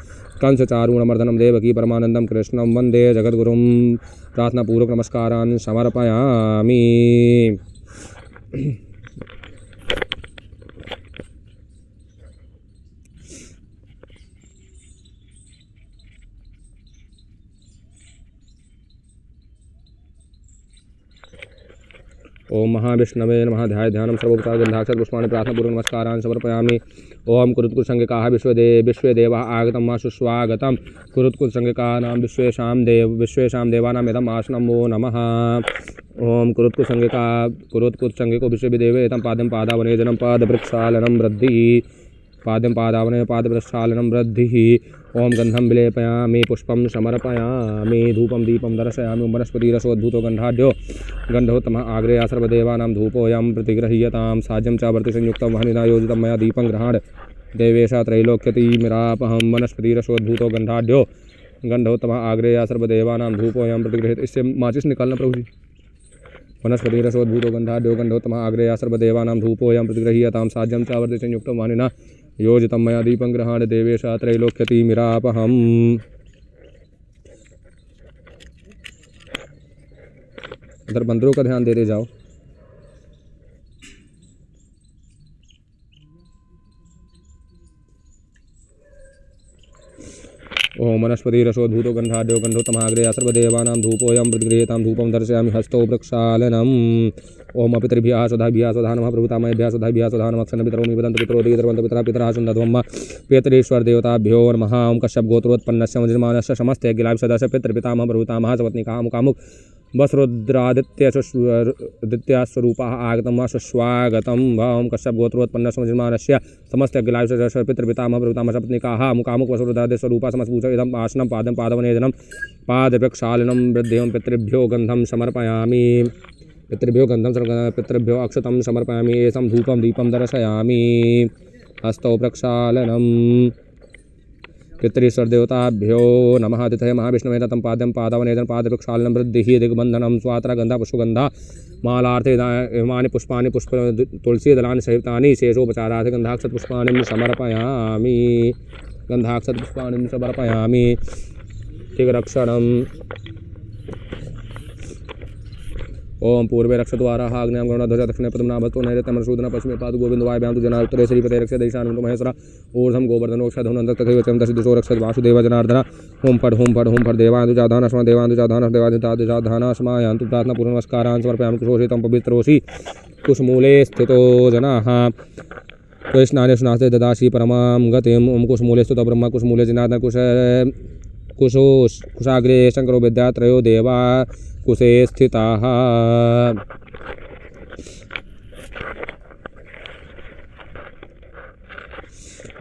कंसचारूणमर्दनं देवकी परमानन्दं कृष्णं वन्दे जगद्गुरुं प्रार्थनापूर्वक नमस्कारान् समर्पयामि। ओम महाविष्णवे नमः। ध्याय ध्यानं सर्वोपचार गंधाक्षर पुष्पाणि प्रार्थनापूर्वक नमस्कारान् समर्पयामि। ओम कुरुत्कुसंज्ञकाः विश्वेदेवाः आगतं मा सुस्वागतं। कुरुत्कुसंज्ञकानां विश्वेषां देवानां इदम् आसनं वो नमः। ओम कुरुत्कुसंज्ञको विश्वदेवेतं पादं पादावनेजनं पादप्रक्षालनं वृद्धिः। पादं पादावने पादप्रक्षालनं वृद्धिः। ओम गंधं विलेपयामि पुष्पं समर्पयामि धूपं दीपं दर्शयामि। ओम वनस्पतिरसोद्भूतो गन्धाढ्यो गन्धोत्तमः आग्रेया सर्वदेवानां धूपोऽयं प्रतिगृह्यतां। साज्यं च वर्तिसंयुक्तं वह्निना योजितं मया दीपं गृहाण देवेशा त्रैलोक्यतिमिरापहं। वनस्पतिरसोद्भूतो गन्धाढ्यो गन्धोत्तमः आग्रेया सर्वदेवानां धूपोऽयं प्रतिगृह्यतां। इससे माचिस निकालना प्रभु जी। वनस्पतिरसोद्भूतो गन्धाढ्यो गन्धोत्तमः आग्रेया सर्वदेवानां धूपोऽयं प्रतिगृह्यतां। साज्यं च वर्तिसंयुक्तं वह्निना योजितं मया दीपं गृहाण देवेशा त्रैलोक्यतिमिरापहम्। इधर बंदरों का ध्यान देते जाओ। ओम वनस्पतिरसोद्भूतो गन्धाढ्यो गन्धोत्तमः आग्रेया सर्वदेवानां धूपोऽयं प्रतिगृह्यतां। धूपं दर्शयामि हस्तौ प्रक्षालनम्। ओम पितृभ्यः स्वधाभ्यः स्वधा नमः। प्रभुतामहेभ्यः स्वधाभ्यः स्वधा नमः। क्षणपितरोमि वदन्तु पितरो दिगन्तु पितरः पितरः सुन्दध्वम्मा। पितरीश्वर देवताभ्यो नमः। ओम कश्यप गोत्रोत्पन्नस्य मुनिर्माणस्य समस्त यज्ञलाभिसदस्य पितृपितामहः प्रभुतामहः सपत्नीकाः मुखामुख वसुरुद्रादित्यस्वरूपाः आगतं वा सुस्वागतं। ओम कश्यप गोत्रोत्पन्नस्य मुनिर्माणस्य समस्त यज्ञलाभिसदस्य पितृपितामहः प्रभुतामहः सपत्नीकाः मुखामुख वसुरुद्रादित्यस्वरूपाः समस्तभूषः इदम् आसनं पादं पादवनेजनं पादप्रक्षालनं वृद्धिं। पितृभ्यो गन्धं समर्पयामि। पितृभ्यो गन्धं पितृभ्यो अक्षतं समर्पयामि। एषं धूपं दीपं दर्शयामि हस्तौ प्रक्षालनम्। पितरीश्वर देवताभ्यो नमः। तिथये महाविष्णवे दत्तं पाद्यं पादावनेजनं पादप्रक्षालनं वृद्धिः दिग्बन्धनं स्वात्रा गन्धा पुष्पगन्धा मालार्थे इमानि पुष्पाणि पुष्प तुलसीदलानि सहितानि शेषोपचारार्थ गन्धाक्षत पुष्पाणि समर्पयामि। गन्धाक्षत पुष्पाणि समर्पयामि। दिग्रक्षणम्। ओम पूर्वे रक्षद्वाराः आग्नेयं गरुडध्वजः दक्षिणे पद्मनाभस्तो नैऋत्यमनसूदनः पश्चिमे पादु गोविन्दवायव्यां तु जना उत्तरे श्रीपते रक्षते ईशान्यं महेश्वरः ऊर्ध्वं गोवर्धनोक्षधनुनन्दः तथैव चं दशदिशो रक्षत् वासुदेव जनार्दनः। हुं फट् देवानुजाधानस्मा देवानुजाधानस्मायान्तु प्रार्थनापूर्वक नमस्कारान् समर्पयामि। कुशोषितं पवित्रोषि कुशमूले स्थितो जनाः कृष्णानि स्नाते ददासि परमां गतिम्। ओम कुशमूले स्थितो ब्रह्मा कुशमूले जनार्दनः कुशाग्रे शंकरो विद्यात्रयो देवा कुशे स्थिताः।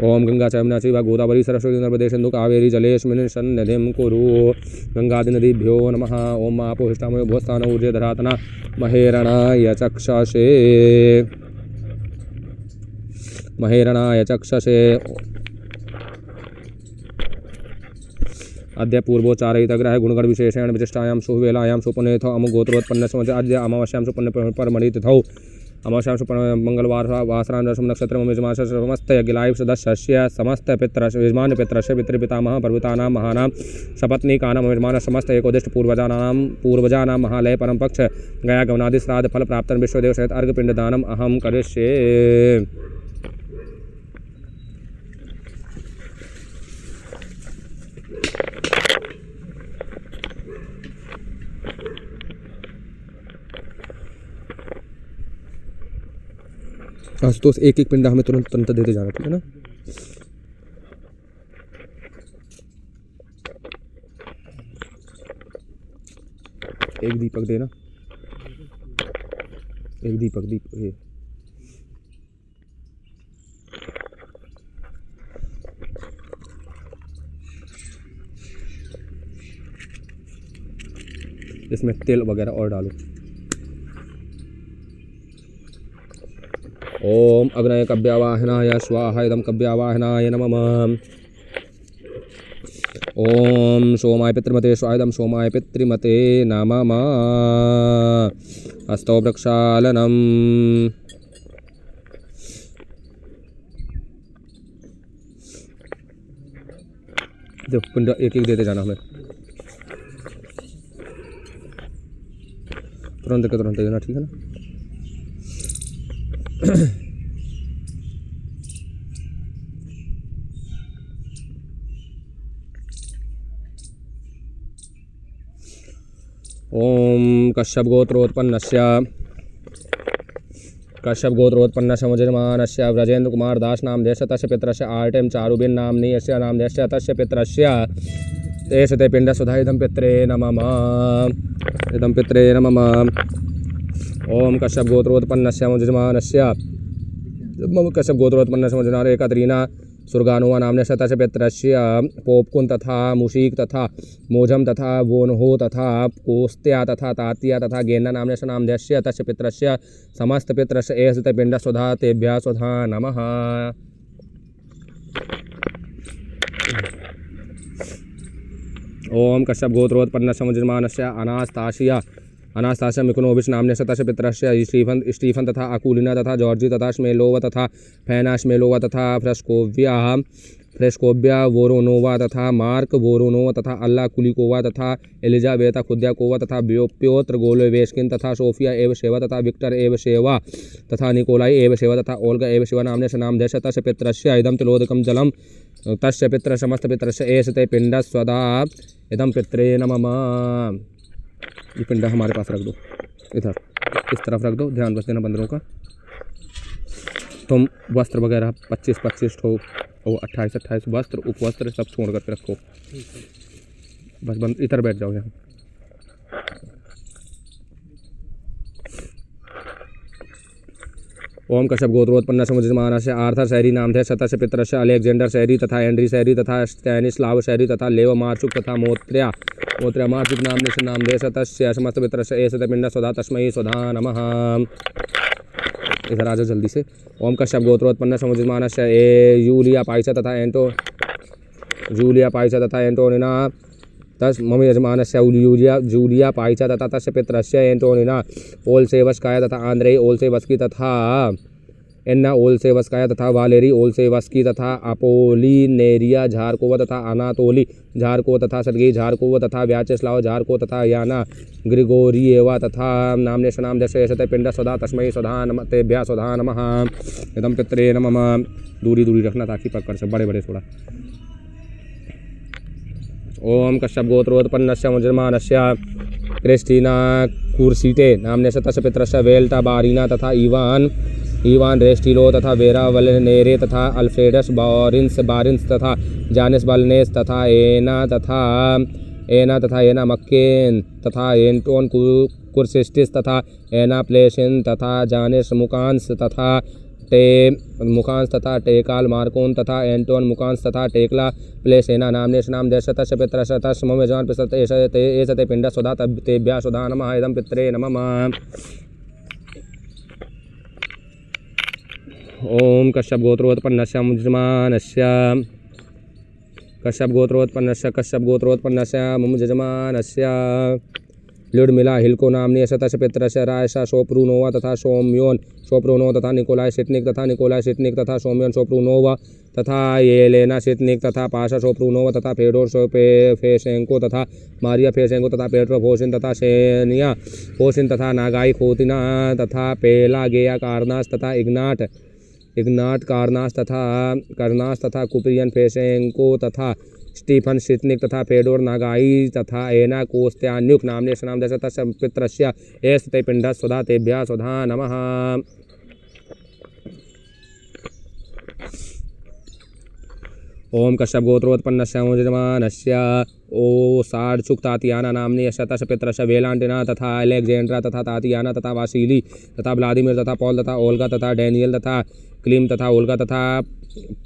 ओम गंगा च यमुना चैव गोदावरी सरस्वती नर्मदे सिन्धु कावेरी जलेऽस्मिन् सन्निधिं कुरु। गंगादिनदीभ्यो नमः। ओम आपोहिष्ठामयो भुवस्थान ऊर्जे धरातना महेरणाय चक्षसे। महेरणाय चक्षसे। अद्य पूर्वोच्चारितग्रह गुणगण विशेषेण विशिष्टायां सुवेलायां सुपुनेथो अमुक गोत्रोत्पन्नस्य अद्य अमावास्यां सुपुण्य परमणितिथौ अमावास्यां सुपुण्य मंगलवार वासरां दशम नक्षत्रं यजमानस्य समस्त यज्ञलायिव सदस्यस्य समस्त पितरस्य यजमान पितरस्य पितृपितामहः प्रभुतानां महानां सपत्नीकानां यजमानस्य समस्त एकोदिष्ट पूर्वजानां महालये परम पक्ष गया गमनादि श्राद्ध फल प्राप्तं विश्वदेव सहित अर्घपिण्डदानम् अहं करिष्ये। तो एक पिंडा हमें तुरंत देते जाना, ठीक है ना। एक दीपक देना, एक दीपक ये इसमें तेल वगैरह और डालो। ओम अग्नय कव्यावाहनाय स्वाहा इदं कव्यावाहनाय नमः। ओम सोमाय पितृमते स्वाहा इदं सोमाय पितृमते नमः। हस्तौ प्रक्षालनम्। देखो पिंड एक एक देते जाना हमें, तुरंत देना, ठीक है ना। ओम कश्यप गोत्रोत्पन्नस्य कश्यप गोत्रोत्पन्नस्य मुजमानस्य व्रजेन्द्र कुमार दास नामधेयस्य तस्य पितरस्य आर्टेम चारुबेन नाम्नीयस्य नामधेयस्य तस्य पितरस्य एषते पिण्डस्वधा इदं पित्रे नमः इदं पित्रे नमः। ओम कश्यप गोत्रोत्पन्नस्य मुजमानस्य कश्यप गोत्रोत्पन्नस्य मुजमानस्य एकत्रीना सुरगानुवा नाम्नस्य तस्य पितरस्य पोपकुन तथा मुशीक तथा मोजम तथा वोनहो तथा कोस्त्या तथा तात्या तथा गेन्ना नाम्नस्य नामधेयस्य तस्य पितरस्य समस्त पितरस्य एषते पिण्डस्वधा तेभ्यः स्वधा नमः। ओम कश्यप गोत्रोत्पन्नस्य मुजमानस्य अनास्तासिया मिकुनोविच नाम्नस्य तस्य पितरस्य स्टीफन तथा अकुलिना तथा जॉर्जी तथा श्मेलोवा तथा फैना श्मेलोवा तथा फ्रेस्कोव्या वोरोनोवा तथा मार्क वोरोनोवा तथा अल्ला कुलिकोवा तथा एलिजाबेता खुद्याकोवा तथा प्योत्र गोलोवेस्किन तथा सोफिया एव सेवा तथा विक्टर एव सेवा तथा निकोलाई एव सेवा तथा ओल्गा एव सेवा नाम्नस्य नामधेयस्य तस्य पितरस्य इदं तिलोदकं जलम तस्य पितर समस्त पितरस्य एषते पिण्डस्वधा इदं पित्रे नमः। ये पिंडा हमारे पास रख दो, इधर इस तरफ रख दो, ध्यान बस देना बंदरों का। तुम वस्त्र वगैरह 25 ठो और 28 वस्त्र उपवस्त्र सब छोड़ करके रखो, बस बंद इधर बैठ जाओ यहाँ। ओम कश्यप गोत्रोत्पन्नस्य मुजमानस्य आर्थर शहरी नामधेयस्य तस्य पितरस्य अलेक्जेंडर शहरी तथा एंड्री शहरी तथा स्टैनिस्लाव शहरी तथा लेव मार्चुक तथा मोत्र्या मार्चुक नाम्नस्य नामधेयस्य तस्य समस्त पितरस्य एषते पिण्डस्वधा तस्मै स्वधा नमः। इधर आ जाओ जल्दी से। ओम कश्यप गोत्रोत्पन्नस्य मुजमानस्य यूलिया पाइसा तथा एंटोनिना तस् मम यजमानस्य जूलिया पाइचा तथा तस्य पितरस्य एंटोनिना ओल्सेवस्काय तथा आंद्रेई ओल्सेवस्की तथा एन्ना ओल्सेवस्काय तथा वालेरी ओल्सेवस्की तथा अपोलिनेरिया झारकोवा तथा अनातोली झारको तथा सर्गेई झारकोवा तथा व्याचेस्लाव झारको तथा याना ग्रिगोरिएवा तथा नाम्नस्य नामधेयस्य एषते पिण्डस्वधा तस्मै स्वधा नमः तेभ्यः स्वधा नमः इदं पित्रे नमः। दूरी रखना ताकि पकड़ से बड़े थोड़ा। ओम कश्यप गोत्रोत्पन्नस्य मुजमानस्य क्रिस्टीना कुर्सीटे नाम्नस्य तस्य पितरस्य वेल्टा बारीना तथा इवान रेस्टिलो तथा वेरा वलनेरे तथा अल्फ्रेडस बारिन्स तथा जानिस बालनेस तथा एना तथा एना मक्केन तथा एंटोन कुर्सिस्टिस तथा एना प्लेशिन तथा जानिस मुकांस तथा टेकाल मार्कोन तथा एंटोन मुकांस तथा टेकला प्लेसेना नाम्नस्य नामधेयस्य तस्य पितरस्य तस्य मम यजमान पितरस्य एषते पिण्डस्वधा तेभ्यः स्वधा नमः इदं पित्रे नमः। ओम कश्यप गोत्रोत्पन्नस्य मुजमानस्य मम यजमानस्य ल्युडमिला हिल्को नाम्नी तस्य पितरस्य रायसा सोप्रूनोवा तथा सोप्रूनो तथा निकोलाई सिटनिक तथा सोम्योन सोप्रूनोवा तथा येलेना सिटनिक तथा पाशा सोप्रूनोवा तथा फेडोर फेशेंको तथा मारिया फेशेंको तथा पेट्रो फोसिन तथा सेनिया फोसिन तथा नागाई खोतिना तथा पेलागेया कारनास तथा इग्नाट कारनास तथा कुप्रियन फेशेंको तथा स्टीफन सिटनिक तथा फेडोर नागाई तथा एना कोस्त्यान्युक नाम्नस्य नामधेयस्य तस्य पितरस्य एषते पिण्डस्वधा तेभ्यः स्वधा नमः। ओम कश्यप गोत्रोत्पन्नस्य मुजमानस्य ओसार्चुक तातियाना नाम्नस्य तस्य पितरस्य वेलांटिना तथा अलेक्जेंड्रा तथा तातियाना तथा वासिली तथा व्लादिमीर तथा पॉल तथा ओल्गा तथा डैनियल तथा क्लीम तथा ओल्गा तथा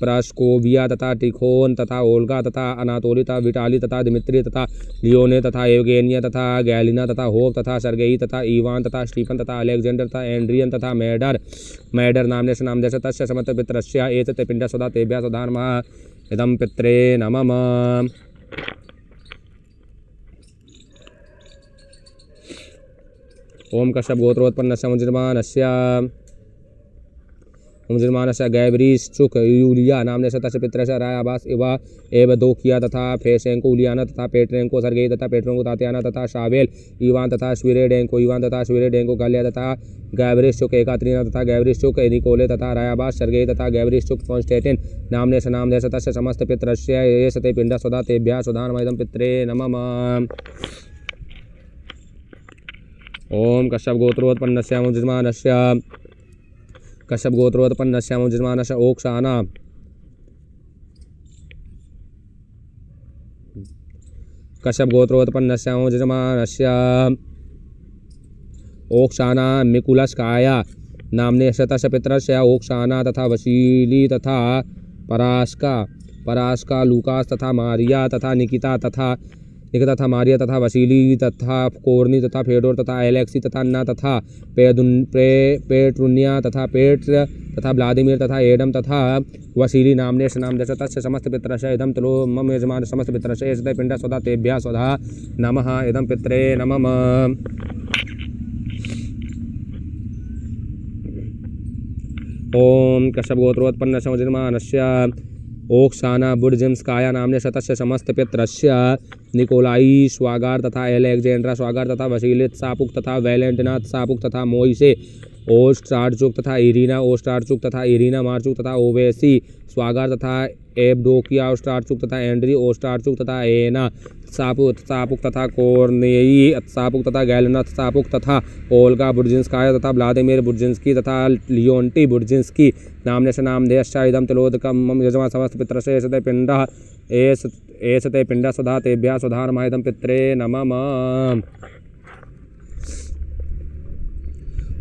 प्रास्कोविया तथा टिखोन तथा ओल्गा तथा अनातोली तथा विटाली तथा दिमित्री तथा लियोने तथा एवगेनिया तथा गैलिना तथा होप तथा सर्गेई तथा ईवान तथा स्टीफन तथा अलेक्जेंडर तथा एंड्रियन तथा मैडर नाम्नस्य नामधेयस्य तस्य समस्त पितरस्य एषते पिण्डस्वधा तेभ्यः स्वधा नमः इदं पित्रे नमः। ओम कश्यप गोत्रोत्पन्नस्य मुजमानस्य गैब्रीश्चुक यूलिया नाम्नस्य तस्य पितरस्य रायाबास एव दोकिया तथा फेशेंको उलियाना तथा पेट्रेंको सर्गेई तथा पेट्रेंको तातियाना तथा शावेल इवान तथा स्वीरेडेंको गालिया तथा गैब्रीश्चुक एकात्रीना तथा गैब्रीश्चुक निकोले तथा रायाबास सर्गेई तथा गैब्रीश्चुक कॉन्स्टेंटिन नाम्नस्य नामधेयस्य तस्य समस्त पितरस्य एषते पिण्डस्वधा तेभ्यः स्वधा नमः इदं पित्रे नमः। ओम कश्यप गोत्रोत्पन्नस्य मुजमानस्य कश्यप गोत्रोत्पन्नस्य यजमानस्य ओक्षाना कश्यप गोत्रोत्पन्नस्य यजमानस्य ओक्षाना मिकुलस्काय नाम्ने शतस्य पितरस्य ओक्षाना तथा वसीली तथा परास्का लूकास तथा मारिया तथा निकिता तथा मारिया तथा वसीली तथा कोर्नी तथा फेडोर तथा एलेक्सी तथा अन्ना तथा पेट्रुनिया तथा पेट्र तथा व्लादिमीर तथा एडम तथा वसीली नाम्ने नामदेश तस्य समस्त पितरस्य इदं तुलो मम यजमान समस्त पितरस्य एषते पिंड स्वधा तेभ्यः स्वधा नमः इदं पित्रे नमः। ओम कश्यप गोत्रोत्पन्नस्य यजमानस्य ओक्साना बुर्जिन्स्काया नाम्ने शतस्य समस्त पितरस्य निकोलाई स्वागार तथा एलेक्जेंड्रा स्वागार तथा वसीलित सापुक तथा वैलेंटिना सापुक तथा मोइसे ओस्ट्रार्चुक तथा इरीना ओस्ट्रार्चुक तथा इरीना मार्चुक तथा ओवेसी स्वागार तथा एब्डोकिया ओस्ट्रार्चुक तथा एंड्री ओस्ट्रार्चुक तथा एना सापुक तथा कोर्नेई सापुक तथा गैलनथ सापुक तथा ओल्गा बुर्जिन्स्काया तथा व्लादिमीर बुर्जिन्स्की तथा लियोन्टी बुर्जिन्स्की नाम्ने स नामधेयश्च इदं तिलोदकं मम यजमान समस्त पितरस्य एषते पिण्डः एषते पिण्डः स्वधा तेभ्यः स्वधा नमः इदं पित्रे नमः।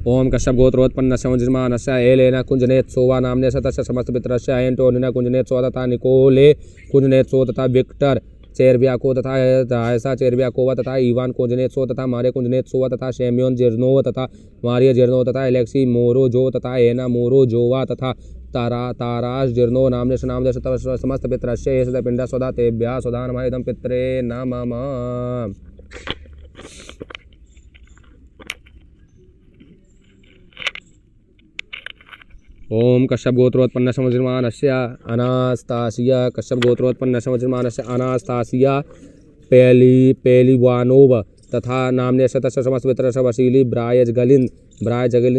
ओम कश्यप गोत्रोत्पन्नस्य यजमानस्य एलेना कुंजनेत्सोवा नाम्ने तस्य समस्त पितरस्य एंटोनिना कुंजनेत्सोवा तथा निकोले कुंजनेत्सो तथा विक्टर चेरबियाको तथा रायसा चेरबियाकोवा तथा इवान कुंजनेत्सो तथा मारिया कुंजनेत्सोवा तथा शेमियोन जिर्नोव तथा मारिया जिर्नोव तथा एलेक्सी मोरोजो तथा एना मोरोजोवा तथा तारास जिर्नो नाम्ने नामदेश समस्त पितरस्य एषते पिण्डः स्वधा तेभ्यः स्वधा नमः इदं पित्रे नमः। ओम कश्यप गोत्रोत्पन्नस्य यजमानस्य अनास्तासिया कश्यप गोत्रोत्पन्नस्य यजमानस्य अनास्तासिया पेलिवानोव तथा नाम्ने तस्य समस्त पितरस्य वसीली ब्रायजगलिन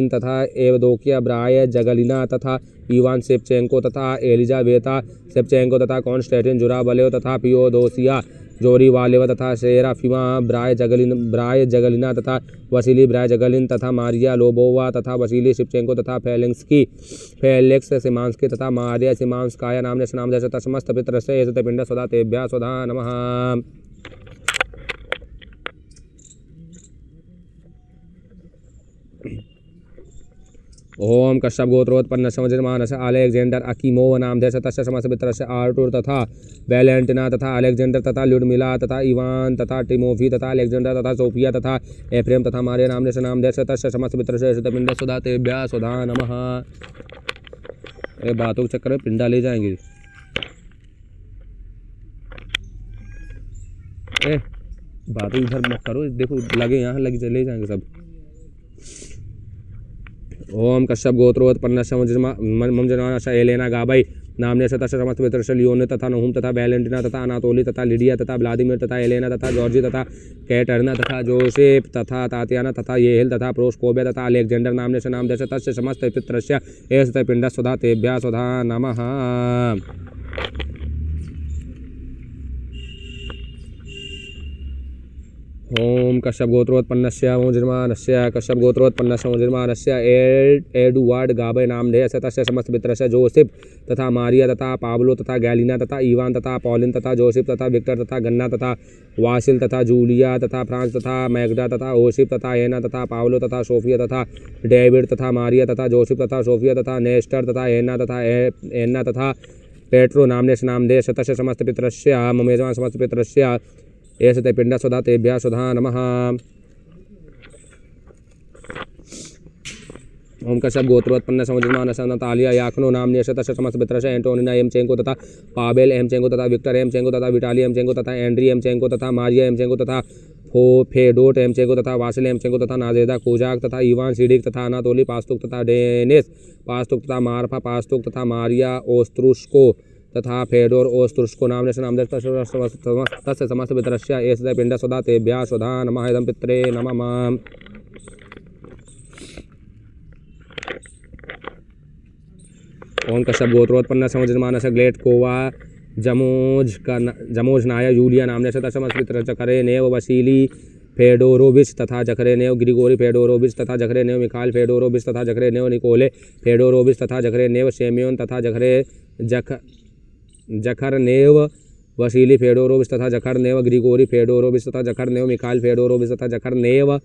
तथा एवदोकिया ब्रायजगलिना तथा इवान सेप्चेंको तथा एलिजाबेता सेप्चेंको तथा कॉन्स्टेंटिन जुराबलेव तथा पियोदोसिया जोरीवालेव तथा सेराफिमा ब्रायजगलिना तथा वसीली ब्रायजगलिन तथा मारिया लोबोवा तथा वसीली शिप्चेंको तथा फेलेक्स सिमांस्की तथा मारिया सिमांस्काया नाम्ने नामदेश समस्त पितरस्य एषते पिण्डः स्वधा तेभ्यः स्वधा नमः। ओम कश्यप गोत्रोत्पन्नस्य यजमानस्य अलेक्जेंडर अकीमोव नामधेयस्य तस्य समस्त पितरस्य आर्टूर तथा वैलेंटिना तथा अलेक्जेंडर तथा ल्यूडमिला तथा इवान तथा टिमोफी तथा अलेक्जेंडर तथा सोफिया तथा एफ्रेम तथा मारिया नाम्ने नामधेयस्य तस्य समस्त पितरस्य एषते पिण्डः स्वधा तेभ्यः स्वधा नमः। बातों के चक्कर में पिंडा ले जाएंगे। बातों इधर मत करो, देखो लगे यहाँ लगे चले जाएंगे सब। ओम कश्यप गोत्रोत्पन्नस्य यजमानस्य एलेना गाबै नाम्ने तस्य समस्त पितरस्य लियोने तथा नहुम तथा वैलेंटिना तथा अनातोली तथा लिडिया तथा व्लादिमीर तथा एलेना तथा जॉर्जी तथा कैटरना तथा जोसेफ तथा तातियाना तथा येहिल तथा प्रोस्कोबिया तथा अलेक्जेंडर नाम्ने नामधेयस्य तस्य समस्त पितरस्य एषते पिण्डः स्वधा तेभ्यः स्वधा नमः। ओम कश्यप गोत्रोत्पन्नस्य यजमानस्य एडुवार्ड गाबै नामधेयस्य तस्य समस्त पितरस्य जोसेफ तथा मारिया तथा पाब्लो तथा गैलिना तथा इवान तथा पॉलिन तथा जोसेफ तथा विक्टर तथा गन्ना तथा वासिल तथा जूलिया तथा फ्रांस तथा मैगडा तथा ओसिफ तथा एना तथा पाब्लो तथा सोफिया तथा डेविड तथा मारिया तथा जोसेफ तथा सोफिया तथा नेस्टर तथा एना तथा पेट्रो नाम्ने नामधेयस्य तस्य समस्त पितरस्य मम यजमान समस्त पितरस्य एषते पिण्डः स्वधा तेभ्यः स्वधा नमः। ओम कश्यप गोत्रोत्पन्नस्य यजमानस्य नतालिया याकनो नाम्ने तस्य समस्त पितरस्य एंटोनिना एमचेंको तथा पाबेल एमचेंको तथा विक्टर एमचेंको तथा विटाली एमचेंको तथा एंड्री एमचेंको तथा मारिया एमचेंको तथा फेडोट एमचेंको तथा वासिल एमचेंको तथा नाजेदा कोजाक तथा इवान सीडिक तथा अनातोली पास्तुक तथा डेनिस पास्तुक तथा मारफा पास्तुक तथा मारिया ओस्त्रुस्को तथा फेडोर ओस्त्रुस्को नाम्ने नामधेयस्य तस्य समस्त पितरस्य एषते पिण्डः स्वधा तेभ्यः स्वधा नमः इदं पित्रे नमः। ओम कश्यप गोत्रोत्पन्नस्य यजमानस्य ग्लेटकोवा जमोजनाय यूलिया नाम्ने तस्य समस्त पितरस्य करेनेव वसीली फेडोरोविच तथा जखरेनेव, ग्रिगोरी फेडोरोविच तथा जखरेनेव, मिखाइल फेडोरोविच तथा जखरेनेव, निकोले फेडोरोविच तथा जखरेनेव, सेमियोन तथा जखरनेव, वसीली फेडोरोविच तथा जखरनेव, ग्रिगोरी फेडोरोविच तथा जखरनेव, मिखाइल फेडोरोविच तथा जखरनेव,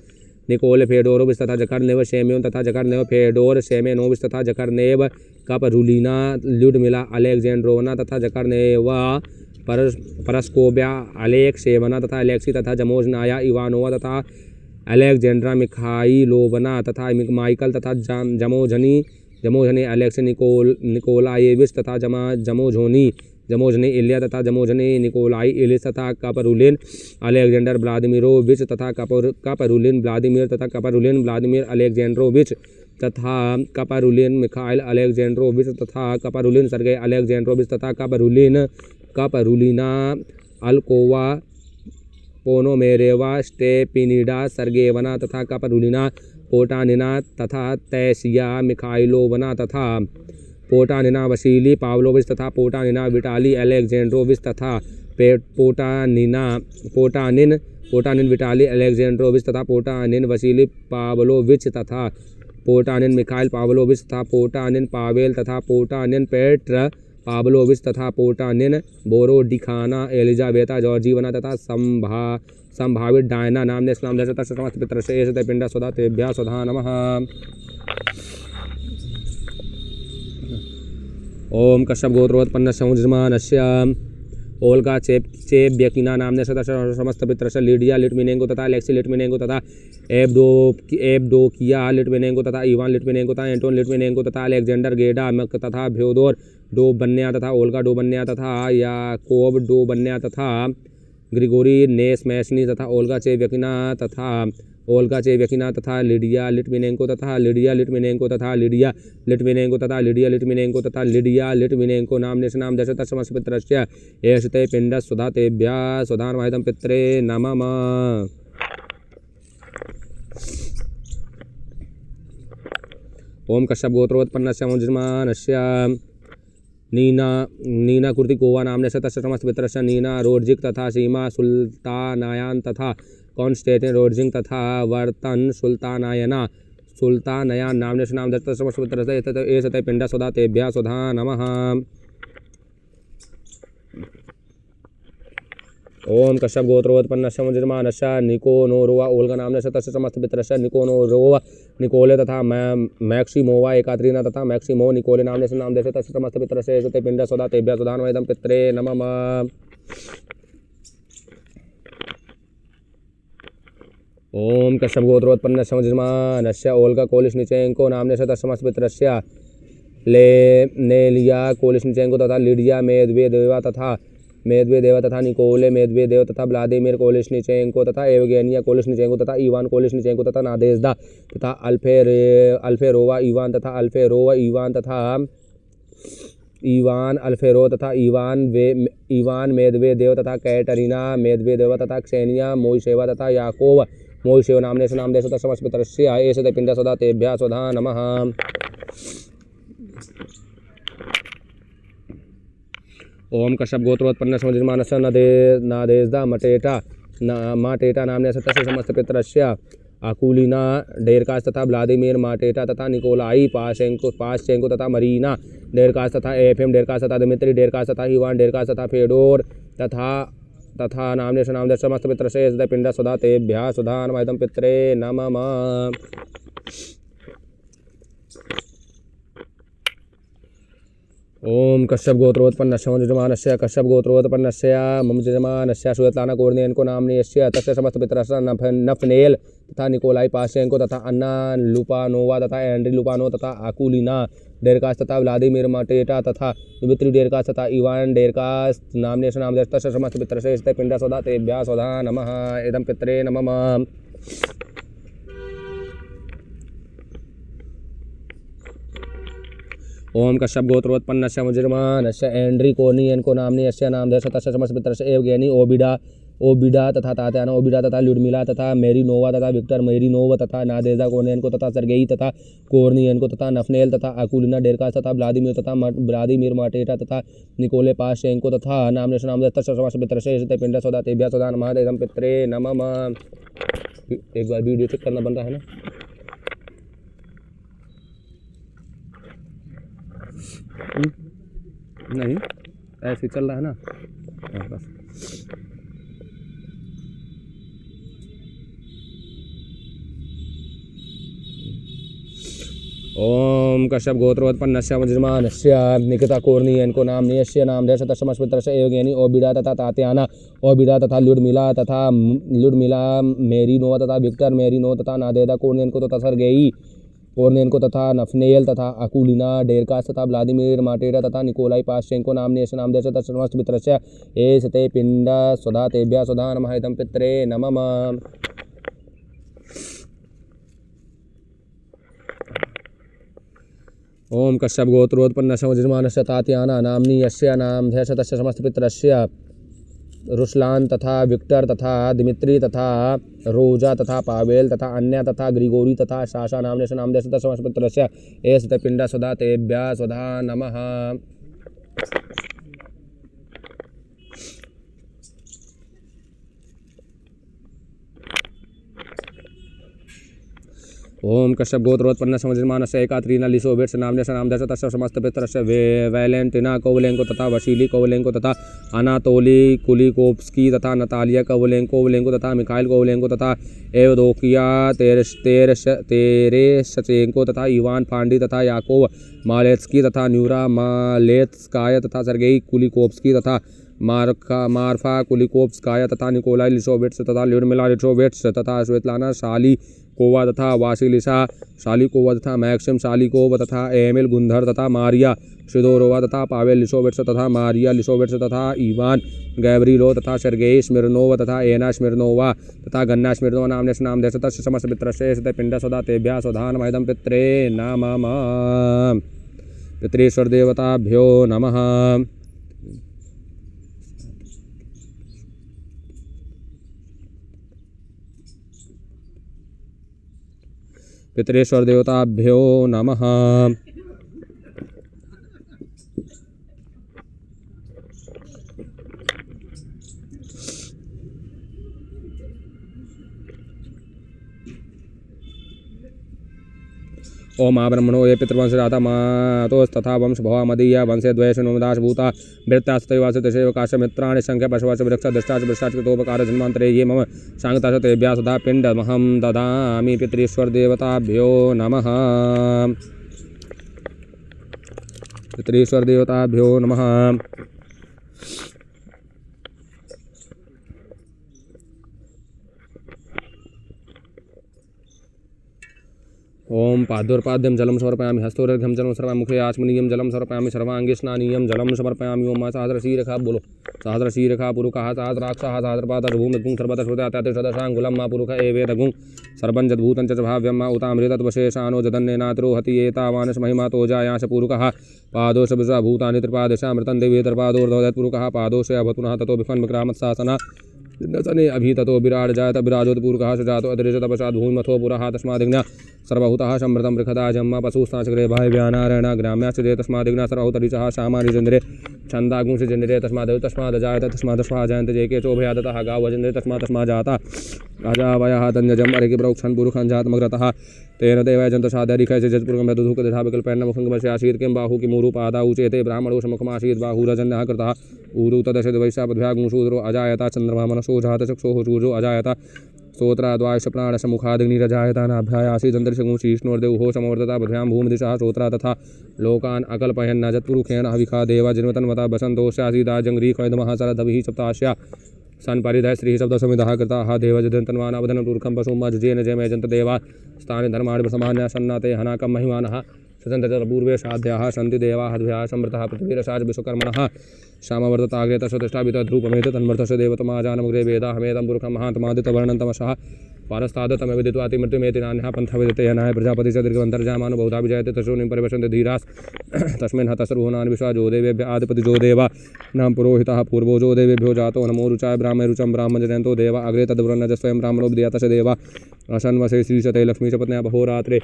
निकोले फेडोरोविच तथा जखरनेव, सेमियोन तथा जखरनेव, फेडोर सेमेनोविच तथा जखरनेव, कपरूलिना, ल्यूडमिला अलेक्जेंड्रोवना तथा जखरनेवा, परस्कोव्या अलेक्सेवना तथा अलेक्सी तथा जमोजनाया इवानोवा तथा अलेक्जेंड्रा मिखाइलोवना तथा माइकल तथा जमोजनी अलेक्सी निकोलाएविच तथा जमोजनी इलिया तथा जमोजनी निकोलाई इलिस तथा कपरूलिन अलेक्जेंडर व्लादिमीरोविच तथा कपरूलिन व्लादिमीर तथा कपरूलिन व्लादिमीर अलेक्जेंड्रोविच तथा कपरूलिन मिखाइल अलेक्जेंड्रोविच तथा कपरूलिन सर्गेई अलेक्जेंड्रोविच तथा कपरूलिना अल्कोवा पोनोमेरेवा स्टेपिनिडा सर्गेवना तथा कपरूलिना पोटानिना तथा तैसिया मिखाइलोवना तथा पोटानिना वसीली पावलोविच तथा पोटानिना विटाली अलेक्जेंड्रोविच तथा पोटानिन विटाली अलेक्जेंड्रोविच तथा पोटानिन वसीली पावलोविच तथा पोटानिन मिखाइल पावलोविच तथा पोटानिन पावेल तथा पोटानिन पेट्र पावलोविच तथा पोटानिन बोरोडिखाना एलिजाबेता जॉर्जीवना तथा संभावित डायना नामने इस्लाम दर्शता समस्त पितृश्रेय एष पिंडा स्वधा तेभ्यः स्वधा नमः। ओम कश्यप गोत्रोत्पन्नस्य मुजमानस्य ओल्गा चेब्यकिना नामने समस्त पितृश्रेय लीडिया लिटविनेंको तथा अलेक्सी लिटविनेंको तथा एब्डोकिया लिटविनेंको तथा इवान लिटविनेंको तथा एंटोन लिटविनेंको तथा अलेक्जेंडर गेडा तथा फ्योदोर डोबन्या तथा ओल्गा डोबन्या तथा याकोब डोबन्या तथा ग्रिगोरी नेस्मैशनी तथा ओल्गा चेव्यकिना तथा लिडिया लिटविनेंको तथा लिडिया लिटविनेंको तथा लिडिया लिटविनेंको तथा लिडिया लिटविनेंको तथा लिडिया लिटविनेंको नामने नाम दशतः समस्त पितृश्च एषते पिंड स्वधा तेभ्यः स्वधानवाहितं पित्रे नमः। ओम कश्यप गोत्रोत्पन्नस्य मुजमानस्य नीना कुर्ति कोवा नामने तस्य समस्त पितरस्य नीना रोड्जिक तथा सीमा सुल्तानायान तथा कॉन्स्टेंटिन रोड्जिंग तथा वर्तन सुल्तानयान नामने नाम दत्त समस्त पितरस्य एषते पिंड स्वधा तेभ्यः स्वधा नमः। ओम कश्यप गोत्रोत्पन्नस्य मुजमानस्य निकोनोरोवा ओल्गा नामने तस्य समस्त पितरस्य निकोनोरोवा निकोले तथा मैक्सिमोवा एकात्रीना तथा मैक्सिमो निकोले नामने नाम देश तस्य समस्त पितरस्य एषते पिंड स्वधा तेभ्यः स्वधानवाहितं पित्रे नमः। ओम कश्यप गोत्रोत्पन्नस्य मुजमानस्य ओल्गा कोलिशनिचेंको नामने तस्य समस्त पितरस्य नेलिया कोलिशनिचेंको तथा लिडिया मेदवेदेवा तथा निकोले मेदवेदेव तथा व्लादिमीर कोलिशनिचेंको तथा एवगेनिया कोलिशनिचेंको तथा इवान कोलिशनिचेंको तथा नादेजदा तथा अल्फेरोवा इवान तथा अल्फेरोवा इवान तथा इवान अल्फेरो तथा इवान मेदवेदेव तथा कैटरीना मेदवेदेवा तथा क्सेनिया मोइसेवा तथा याकोव मोइसेव नामने नाम देश समस्त पितरस्य एषते पिंड स्वधा तेभ्यः स्वधा नमः। ओम कश्यप गोत्रोत्पन्नस्य मुजमानस्य नादेजदा माटेटा नामने तस्य समस्त पितरस्य आकुलिना डेरकास तथा व्लादिमीर माटेटा तथा निकोलाई पाशेंको तथा मरीना डेरकास तथा एफएम डेरकास तथा दिमित्री डेरकास तथा इवान डेरकास तथा फेडोर तथा नामने नाम दर्श समस्त पितरस्य एषते पिंड स्वधा तेभ्यः स्वधानवाहितं पित्रे नमः। ओम कश्यप गोत्रोत्पन्नस्य मुजमानस्य कश्यप गोत्रोत्पन्नस्य मुजमानस्य श्वेतलाना कोर्नियनको नाम्नि यस्य तस्य समस्त पितरस्य नफनेल तथा निकोलाई पाशेंको तथा अन्ना लुपानोवा तथा एंड्री लुपानो तथा आकुलिना डेरकास तथा व्लादिमीर माटेटा तथा दिमित्री डेरकास तथा इवान डेरकास नाम्ने नाम तस्य समस्त पितरस्य एषते पिंड स्वधा तेभ्यः स्वधा नमः इदं पित्रे नमः। ओम कश्यप गोत्रोत्पन्नस्य मुजमानस्य एंड्री कोर्नियनको नाम्नि यस्य नाम देश तस्य समस्त पितरस्य एवगेनी ओबिडा तथा तात्याना ओबिडा तथा ल्यूडमिला तथा मेरिनोवा तथा विक्टर मेरिनोवा तथा नादेजा कोर्नियनको तथा सर्गेई तथा कोर्नियनको तथा नफनेल तथा आकुलिना डेरकास तथा व्लादिमीर माटेटा तथा निकोले पाशेंको तथा नामने नाम तस्य समस्त पितरस्य एषते पिंड स्वधा तेभ्यः स्वधा नमः इदं पित्रे नमः। एक बार वीडियो चेक करना बन रहा है ना। नहीं ऐसे चल रहा है ना। बस ओम कश्यप गोत्रोत्पन्नस्य वज्रमानस्य निकिता कोर्नियनको नाम्नियस्य नामधेयशतशमस्मित्रस्य एवगेनि ओबिडा तथा तात्याना ओबिडा तथा ल्युडमिला मेरिनो तथा विक्टर मेरिनो तथा नादेदा कोर्नियनको तथा सर्गेई कोर्नियनको तथा नफनेल तथा अकुलिना डेरकास तथा व्लादिमीर माटेरा तथा निकोलाई पाश्चेंको नाम्नियस्य नामधेयशतशमस्मित्रस्य एषते पिंड स्वधा तेभ्यः स्वधा नमः इदं पित्रे नमः। ओम कश्यप गोत्रोत्पन्नस्य वज्रमानस्य तात्याना नाम्नी यस्य नामधेयशतस्य समस्तपितरस्य रुस्लान तथा विक्टर तथा दिमित्री तथा रोजा तथा पावेल तथा अन्य तथा ग्रिगोरी तथा शाशा नाम्नस्य नामधेयशतस्य समस्तपितरस्य एषते पिंड स्वधा तेभ्यः स्वधा नमः। ओम कश्यप गोत्रोत्पन्नस्य वज्रमानस्य एकात्रीना लिसोवेट्स नाम्नस्य नामधेयशतस्य समस्तपितरस्य वैलेंटिना कोवलेंको तथा वसीली कोवलेंको तथा अनातोली कुलिकोव्स्की तथा नतालिया कोवलेंको तथा मिखाइल कोवलेंको तथा एवदोकिया तेरेशचेंको तथा इवान फांडी तथा याकोव मालेत्स्की तथा न्यूरा मालेत्स्काया तथा सर्गेई कुलिकोव्स्की तथा मार्फा कुलिकोव्स्काया तथा निकोलाई लिसोवेट्स तथा ल्युडमिला लिसोवेट्स तथा स्वेतलाना शाली कोवा तथा वासिलिसा शालिकोवा तथा मैक्सिम शालिकोव तथा एमिल गुंधर तथा मारिया शिदोरोवा तथा पावेल लिसोवेट्स तथा मारिया लिसोवेट्स तथा इवान गैब्रिलो तथा सर्गेई स्मिर्नोवा तथा एना स्मिर्नोवा तथा गन्ना स्मिर्नोवा नाम्नस्य नामधेयशतस्य समस्तपितरस्य एषते पिंड स्वधा तेभ्यः स्वधा नमः इदं पित्रे नमः। पितृश्वर देवताभ्यो नमः। पितृश्वर देवताभ्यो नमः। ओम ब्रह्मणो ये पितृवंश जाता मातोस्तथा वंश भवा मदीय वंशे द्वैषणोदास भूता वृत्तास्तवासितशैव काशमित्राणि संख्या पशुवाच वृक्ष दृष्टाच वृष्टाचकृतोपकार जन्मांतरे ये मम सांगताश तेभ्यः सदा पिंडमहं ददामि। पितृश्वर देवताभ्यो नमः। पितृश्वर देवताभ्यो नमः। ओम पादोर्पाद्यम जलम समर्पयामि हस्तोर्घ्यम जलम समर्पयामि मुखे आचमनीयम जलम समर्पयामि सर्वांगे स्नानीयम जलम समर्पयामि। ओम सहस्रशीरखा बोलो सहस्रशीरखा पुरुषः सहस्राक्षः सहस्रपादः भूमिगुं सर्वतश्रुतात्यातिशतशाङ्गुलं मा पुरुष एवेदगुं सर्वं जद्भूतं च भाव्यं मा उतामृतत्वशेषानो जदन्नेनातिरोहति एतावानस महिमातो जायाश पुरुषः पादोश विश्वा भूतानि त्रिपादशामृतं देवी त्रिपादोर्धवदत् पुरुषः पादोश अभतुनः ततो विफन् विक्रामत्सासना सने अभी ततो विराट जायत विराजोत्पूर्वः सुजातो अदृशतपशात् भूमिमथो पुरः तस्मादिग्ना सर्वभूतः समृतं बृहदा जम्मा पशुस्ताचक्रे भाव्यानारायण ग्राम्याश्चर्ये तस्मादिग्ना सर्वभूतरिचः श्यामारिचन्द्रे छन्दागुंसचन्द्रे तस्मादजायत तस्मादस्वा जयन्त जेके चोभयादतः गावचन्द्रे तस्माजाता अजावयः तन्यजम् अरिके प्रोक्षन् पुरुषं जातमग्रतः तेन देवयजन्तसादरिखै जजपुरुकं यदुधुकदधा विकल्पेन्नमुखङ्गमस्यासीत् किं बाहु किमुरुपादा उचेते ब्राह्मणो समुखमासीत् बाहुरजन्यः कृतः ऊरु तदशद्वैशापद्भ्यागुंसूद्रो अजायता चन्द्रमा मनसो जातचक्षुः सूर्यो अजायता स्तोत्राद्वायुष प्राणसमुखादग्निरजायता नाभ्यायासी चन्द्रशगुंशीष्णोर्देवो समवर्तता बध्यां भूमिदिशः श्रोत्रा तथा लोकान् अकल्पयन्न जत्पुरुखेण हविखा देवा जन्मतन्वता बसन्तोष्यासीदा जङ्घ्रीखैदमः शरदभिः सप्तास्या सन्परिधः श्री शब्द समिधः कृताः देवजन्तन्वानावधनं पुरुखं पशुमज्जेन जयमेजन्त देवा स्थाने धर्माणि समान्या सन्नाते हनाकं महिमानः स्वतन्त्रपूर्वे साध्याः सन्ति देवाः द्वया समृतः पृथ्वीरसाच विश्वकर्मणः श्यामवर्तताग्रे तस्वतिष्ठाभितद्रूपमेत तन्मर्थस्य देवतमाजानमग्रे वेदाहमेतं पुरुखं महान्तमादितवर्णन्तमसः पारस्तादतमविदित्वाति मृत्युमेति नान्यः पन्थः विदिते यनाय प्रजापति च दीर्घवन्तर्जामानो बहुधा विजयते तशोनिं परिवशन्ति धीरास् तस्मिन् हतः सर्वभुवनानि विश्वा जो देवेभ्य आदिपति जो देवा नाम पुरोहितः पूर्वो जो देवेभ्यो जातो नमो रुचाय ब्राह्मे रुचं ब्राह्मण जयन्तो देवा अग्रे तद्ब्रह्मज स्वयं ब्राह्मणो विद्यातस्य देवा अशन्वसे श्रीशते लक्ष्मी च पत्न्या बहोरात्रे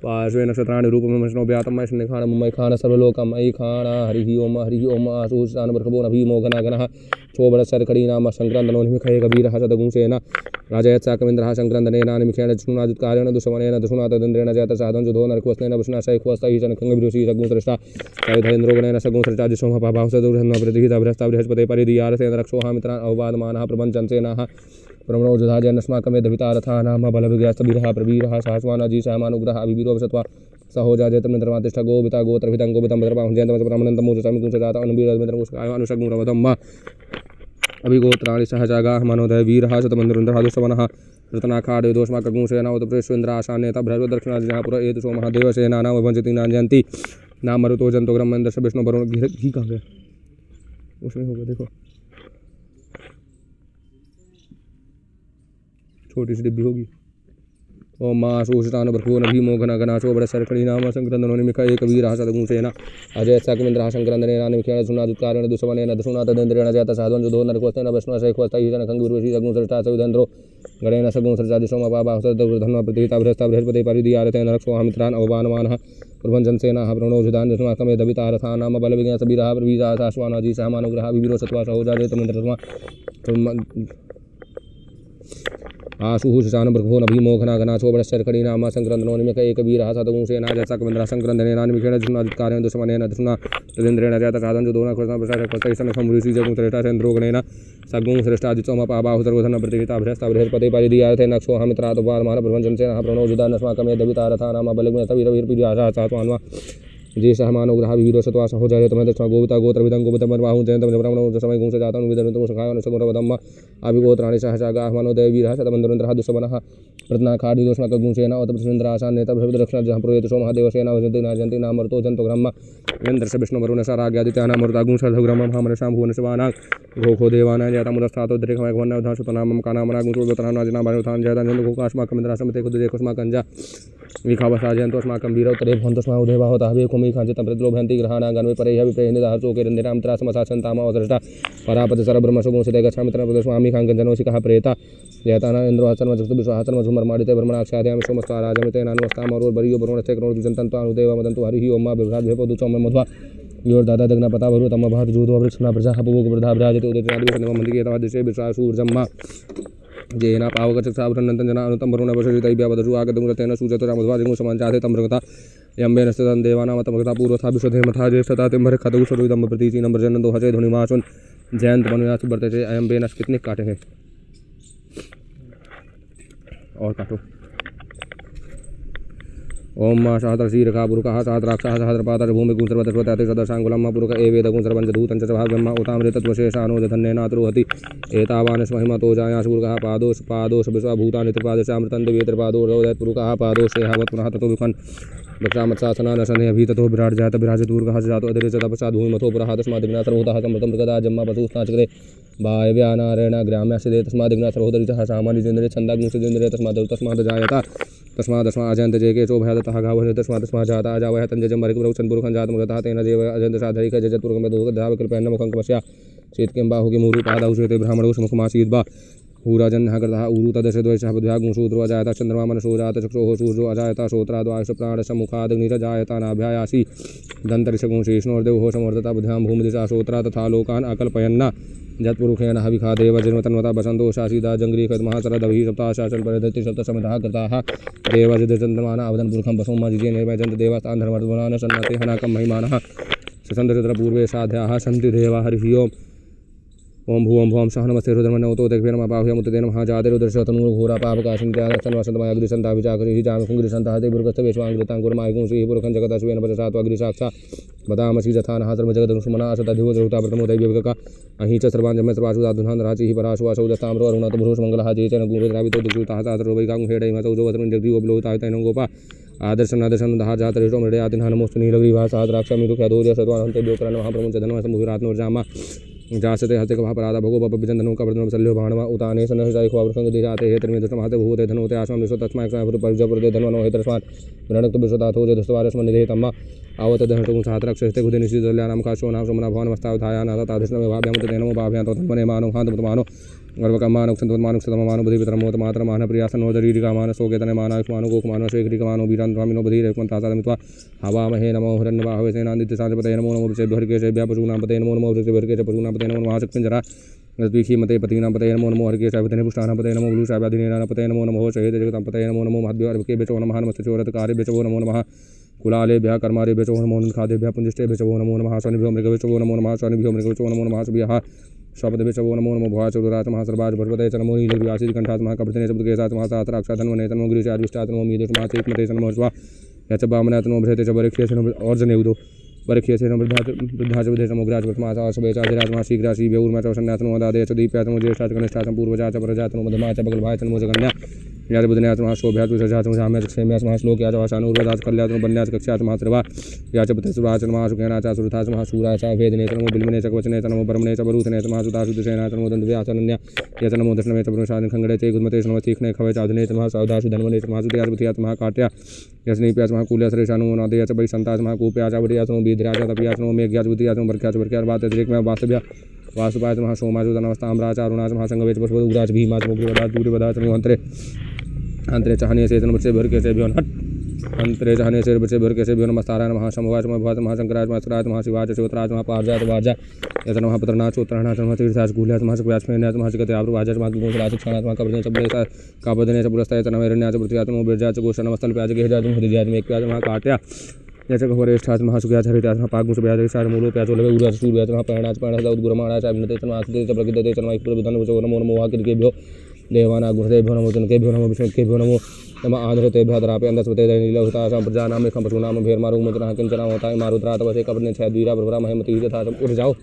पार्श्वे नक्षत्राणि रूपं वैष्णव व्यातम खाण मयि खाण सर्वलोकम मयि खाण हरि ओम आशुषान बर्खभो नभीमो घना घनः क्षोभरसर्कड़ी नाम संक्रन्दनो निमिखये कबीरः सदगुंसेन राजयत् साकमिन्द्रः संक्रन्दनेनानिमिखेण जिष्णुनादित्कारेण दुष्मनेन दुष्णुनाथदिन्द्रेण जयत साधन जुधो नरकवस्नेन वृष्णाशयखवस्तैः जनखङ्गविदुषी सगुंसृष्टा सविधेन्द्रोगणेन सगुंसृष्टा जिष्णुमपाभावसदुर्हन्वृतिहिता बृहस्पते परिधियारसेन रक्षोहामित्रान् अववादमानः प्रपञ्चन्सेनाः प्रमणो जुधाजन्नस्माकमेधवितारथा नाम बलविज्ञास्तभिरः प्रवीरः सहस्वानाजी सहमानुग्रह अभिवीरो वसत्वा सहोजाजयतमिन्द्रमातिष्ठ गोविता गोत्रभितं गोवितं भद्रपाहुं जयन्तमसप्रमनन्तं मोचसामि कुंसजाता अनुबीरमित्रमुष्काय अनुषग्मुरवधम् अभिगोत्राणि सहजागाः मनोदय वीरः शतमन्दिरन्द्रः दुष्टवनः रत्नाखाडे दोष्माकगुंसेनावतप्रेष्वेन्द्राशान्यता बृहस्पतिदक्षिणादिनः पुर एतु सोमः देवसेनानां भञ्जति नान्यन्ति नाम मरुतो जंतो ग्रह्मन्दर्श विष्णु वरुण घी कहाँ गया उसमें होगा देखो छोटी सी डिब्बी होगी ओम माँ शोषितान भर्गो नभीमो घना घनाशो बड़सर्कणी नाम संक्रन्दनो निमिख एक वीरः सदगुंसेन अजय साकमिन्द्रः संक्रन्दनेन निमिखेण सुनादुत्कारेण दुष्मनेन दशुनाथदेन्द्रेण जयत साध्वं जुधो नरकवस्तेन वैष्णवशैखवस्तैः जनखङ्गविर्वशी सगुंसृष्टा सविधेन्द्रो गणेन सगुंसृष्टा जिष्णुमपाभावसदुर्धन्वा प्रतिहिता बृहस्पते परिधियारतेन रक्षोहामित्रान् अवमानमानः प्रभञ्जनसेनाः प्रणोजुधान् दशमाकमेधवितारथा नाम बलविज्ञासभिरः प्रवीराः साश्वानाजी सहमानुग्रहः विवीरो सत्वा सहोजाजयतमिन्द्रतमा आशुषान बर्खभो नभीमो घना घनाशो बड़सर्कड़ी नाम संक्रन्दनो निमिख एक वीरः सदगुंसेन जयत्साकमिन्द्रः संक्रन्दनेन निमिखेण जिष्णुनादित्कारेण दुष्मनेन दुष्णुनाथदिन्द्रेण जयत साधन जुधो नरकवस्तेन जनखङ्गविदुषी सगुंसृष्टा सन्द्रोगणेन सगुंसृष्टा जिष्णुमपाभावः सर्वधन प्रतिहिता बृहस्पते परिधियारतेन रक्षोहामित्रान् प्रभञ्जनसेनाः प्रणोजुधान्नस्माकमेधवितारथा नाम बलविज्ञास्तभिरः सहस्वान्वा जी सहमानुग्रह वीरो सत्वा सहोजाजयतमिन्द्रतमा गोविता गोत्रभितं गोवितं बाहुं जयन्तं ब्रह्मणो समय गुंसजातं विदर्भितं सखाय अनुसगुरवदम्म अभिगोत्राणि सहजागाः मनोदय वीरः शतमन्दिरन्द्रः दुष्टवनः रत्नाखाडी दोष्माकगुंसेन अवतप्रेष्वेन्द्राशान्यता बृहस्पतिदक्षिणादिनः पुर एतु सोमः देवसेना भञ्जति नाजन्ति नाम मरुतो जंतो ग्रह्म इन्द्रस्य विष्णुवरुण सराज्ञादित्याः नाम मरुतागुंसर्धग्रह्मं हामनशां भुवनशिवानां घोखो देवानां जयतामुदस्थातोद्रेकमयघमन्नवधां सुतनामकानामनागुंसोदतनां जयतां घोकास्माकमिन्द्रासमते कुदुरेकुस्माकञ्जा विखावसाजयन्तोऽस्माकं वीरौत्तरे भवन्तोऽस्माकं देवाहोताः वेकुमी खाञ्चितं प्रतिलोभयन्ति ग्रहाणां परेह विप्रेहिनिदाः चोकेरन्दिरां त्रासमसासन्तामावसृष्टा परापति सरब्रह्मशुगुंसिते गच्छामित्रं प्रदस्वामी खाङ्कञ्जनोषिकः प्रेता जयताना इन्द्रो सर्वचक्षुविश्वासर्वझुमर्माडिते ब्रह्मणाक्षादयामि सोमस्ता राजमितेनानुस्तामरोर्बरियो ब्रह्मणस्ते करोर्द्विजन्तन्त्वानुदेव मदन्तु मा बिभ्राद्भ्यपदुचौम मध्वा योर्दादा दग्नपता भरुतम भात जूतो वृक्षणा प्रजाः पुवोगवृद्धा भ्राजते उदयनादिवसनमन्दिकेतवादिशे विश्वासूर्जम्मा जेना पावकचक्षावृन्नन्तं जना अनुतं वरुणवशरितैव्यावदजु आगतमुरतेन सुचतुरामध्वादिगुं समाञ्चाते तं मृगता यम्बेन स्थितं देवानामतमगता पूर्वथा विश्वधेमथा ज्येष्ठता तिम्भर खतु स्वरूदं प्रतीचीनं व्रजनन्दो हजे ध्वनिमासुन जयंत मनुयासु वर्तते अयम्बेन कितने काटे हैं और काटो ओम सहस्रशीर्षः पुरुषः सहस्राक्षः सहस्रपादः भूमि गुंसर्वतस्वताते सदशाङ्गुलम् पुरुष एवेदगुं सर्वञ्चधूतं च भागब्रह्म उतामृतत्वशेषानोदधन्नेनातुरुहति एतावानस् महिमतो जायास पुरुषः पादोष विश्वभूतानि त्रिपादशामृतं दिव्ये त्रिपादोरोदयत् पुरुषः पादोषेहावत् पुनः ततो विखन् वक्षामत्सासनानशने अभीततो विराट जात विराजत ऊर्गः जातो अधीरे च तपसा भूमिमथो पुरः तस्मादिग्ना सर्वोतः समृतं मृगदा जम्मा पशुस्नाचक्रे वायव्यानारेण ग्राम्यासिदे तस्मादिग्ना सर्वोदरिचः सामान्यजेन्द्रे छन्दाग्निसेन्द्रे तस्माद् जायता तस्मादस्मा अजंत जेके शोभयातः गावः तस्मादस्मा जाता अजावह तंजजं मरिकपुरक्षन् पुरुखं जातमुगतः तेन देव अजंत साधरिक जजत्पुरकं दुःखधाव कृपयान्न मुखं कपस्या चेत्किं बाहुके मुरु पादौ श्वेते ब्राह्मणो मुखमासीद्वा हूराजन्नः कृतः उरु तदशद्वैषः बुद्ध्यागुंशूद्रो अजायता चन्द्रमा मनसो जात चक्षुः सूर्यो अजायता श्रोत्राद्वायुष प्राणसमुखादग्निरजायता नाभ्यायासि दन्तरिषगुंशेष्णोर्देवो समवर्तता बुद्ध्यां भूमिदिशा श्रोत्रा तथा लोकान् अकल्पयन्न जत्पुरुषेण हविखा देव जन्मतन्वता बसन्तो शासीदा जङ्ग्रीखद्महाशरदभिः सप्ताशासन परिधत्ति सप्तसमितः कृताः देवजितचन्द्रमाना अवदन् पुरुखं वसोमा जिजे निर्मयजन्त देवास्तान् धर्मर्धुनान् सन्नते हनाकं महिमानः ससन्तरितपूर्वे साध्याः सन्ति देवा हरिः ओम् ओम भूम भूम सह नमस्ते रुद्रमन्नवतो देखेन पाहुयमुत्तेन महाजातिरुद्रशतनूर्घोरा पापकाशिन्त्यासन्वासन्तमयग्रिसन्ताभिचाकरिः जामकुङ्ग्रिसन्तः ते बुर्गस्तवेश्वाङ्कृताङ्कुरमायिकुंसीः पुरुखं जगदश्वेन पचसात्वाग्रिसाक्षा बदामसि जथानः सर्वजगदनुसुमना असतधिवोजरुताव्रतमोदैव्यका अहीं च सर्वाञ्जम्य सर्वासुदाधुनान् राचिः पराशुवासौ अरुणतपुरुषमङ्गलः जेचन गुरुद्रावितो दिग्जुताः सातरोवैकाङ्गहेडैमसौ जगदीवो ब्लोहितायतैनं गोपा आदर्शन आदर्शन दहा जातरिष्टो मृडयातिनः नमोस्तु नीलग्रीवाः सहस्राक्षमिरुख्यादोजसत्वानहन्ते द्योकरनमः प्रमुञ्चधनमः जासते हस्ते कभापराधा भगो बपिजन्दनो कवर्धनवसल्यो भाणवा उताने सन्नहिषायिखवावृषङ्गदे जाते हेतर्मे दुष्टमहाते भूते धनोते आश्वं विश्वतस्मायक्षापुरपरिजपुरदे धन्वनो स्मात् विरणक्तु विश्वदाथो जदस्तवारस्मनिधे तम्मा आवत दहटुं सहस्राक्षस्ते खुदे निश्चितल्यानां काशो नाम सोमना भवानमस्तावधायानाथाधृष्णमे भाव्यामुते नमो भाव्यां तन्मने मानो हान्तमुतमानो गर्वकमानुक्षतमानुक्षतमानु बुद्धिपितरमोतमातरमान प्रियासनो दरीरिकामान सोकेतनमानायुष्मानु गोकमानो शेखरिकमानो वीरान्वामिनो बुद्धिरेकमन्तासादमित्वा हवामहे नमो हिरण्यवाहवे सेनादित्यसांजपतये नमो नमो वृषेभ्यर्केशेभ्यः पशूनां पतये नमो नमो वृषेभ्यर्केश पशूनां पतये नमो महाशक्तिञ्जरा मते पतीनां पतये नमो नमो हरिकेशाभिधने पुष्टानां पतये नमो भूषाभ्याधिनेनां पतये नमो नमो शहेद जगतां पतये नमो नमो महद्भ्यो बेचो नमः नमस्तेचोरतकारेभ्यो नमो नमः कुलालेभ्यः कर्मारेभ्यो नमो खादेभ्यः पुंजिष्टेभ्यो नमो नमः शनिभ्यो मृगभ्यो नमो नमः शनिभ्यो मृगभ्यो नमो नमः शुभ्यः शपथभ्यो नमो नमो भुवाचुराच महासर्वाज भर्वते च नमो नीलव्यासीकण्ठात् महाकपृतने च बुद्धकेशात् महासात्राक्षाधन्वने च नमो गिरिशाद्विष्टात् नमो मीदेश महाचेतमते च नमो स्वाहा यच वामनात् नमो भृते च बरख्येश नमो अर्जनेउदो बरख्येश नमो वृद्धा च बुद्धे च नमो ग्राज वर्तमाचा शबे च अधिराज महा शीघ्राशी बेउर्मा च सन्यास नमो दादे च दीप्या च नमो ज्येष्ठा च कनिष्ठा च पूर्वजा च परजा च नमो मध्यमा च बगलभाय च नमो जगन्या याच बुधन्या च महाशोभ्या च विसर्जा च महाम्या च क्षेम्या च महाश्लोक या च भाषानुर्वदा च कल्या च बन्या च कक्षा च महाश्रवा या च पतिसुरा च महासुखेना च सुरथा च महाशूरा च वेदने च नमो बिल्मने च कवचने च नमो ब्रह्मणे च बरूथने च महासुता सुदसेना च नमो दन्तव्या च अनन्या या च नमो दशनमे च ब्रह्मशादन खंगड़े च गुदमते च नमो तीक्ष्णे खवे च अधने च महासावधा सुधन्वने च महासुतिया च बुद्धिया च महाकाट्या यस्नीप्या च महाकूल्या श्रेषा नमो नादया च बैसंता च महाकूप्या च बढ़िया च नमो बीधरा च तपिया च नमो मेघ्या च बुद्धिया च नमो बरख्या च बरख्या बात च रेखम्या वास्तव्या वासुपाय च महासोमा च धनवस्थाम्रा च अरुणा च महासंगवे च पशुपदुग्रा च भीमा च मुग्रिवदा च दूरिवदा च नमो अंतरे चाहने से बच्चे भर के से भी अंतरे चाहने से बच्चे भर के से भी नमस्ताराय महाशंभवाच महाशंकराय महासराय महाशिवाच शिवत्राज महापार्जाय वाजा यतन महापत्रनाथ उत्तरायणाच महातीर्थाच गुल्याच महाशक्व्याचमेन्याच महाशक्ति आप्रवाजाच महागुणराच क्षणाच महाकवृने चबलेसा कापदने चबुलस्ताय चनवैरण्याच पृथ्व्याच मोबिर्जाच गोश नमस्तल प्याज गेहजाच हृदयाच मेक्याच महाकाट्या याच घोरेष्ठाच महासुख्याच हरिताच महापागुंस प्याज मूलो प्याच लवे उराच सूर्याच महाप्राणाच प्राणाच उद्गुरमाणाच अभिनते च महासुते च प्रकृते च महापुरविधान वचो नमो नमो वाकिर्केभ्यो देवाना गुरुदेभ्यो नमो जनकेभ्यो नमो विष्णुकेभ्यो नमो नमः आंध्रतेभ्यः धरापे अंधस्वते नीलहुतासां प्रजानां मेखं पशूनां भेर्मारुं मुद्राः किंचना होताय मारुद्रातवसे कपड़ने छयद्वीरा भ्रभरा महमति जथा उठ जाओ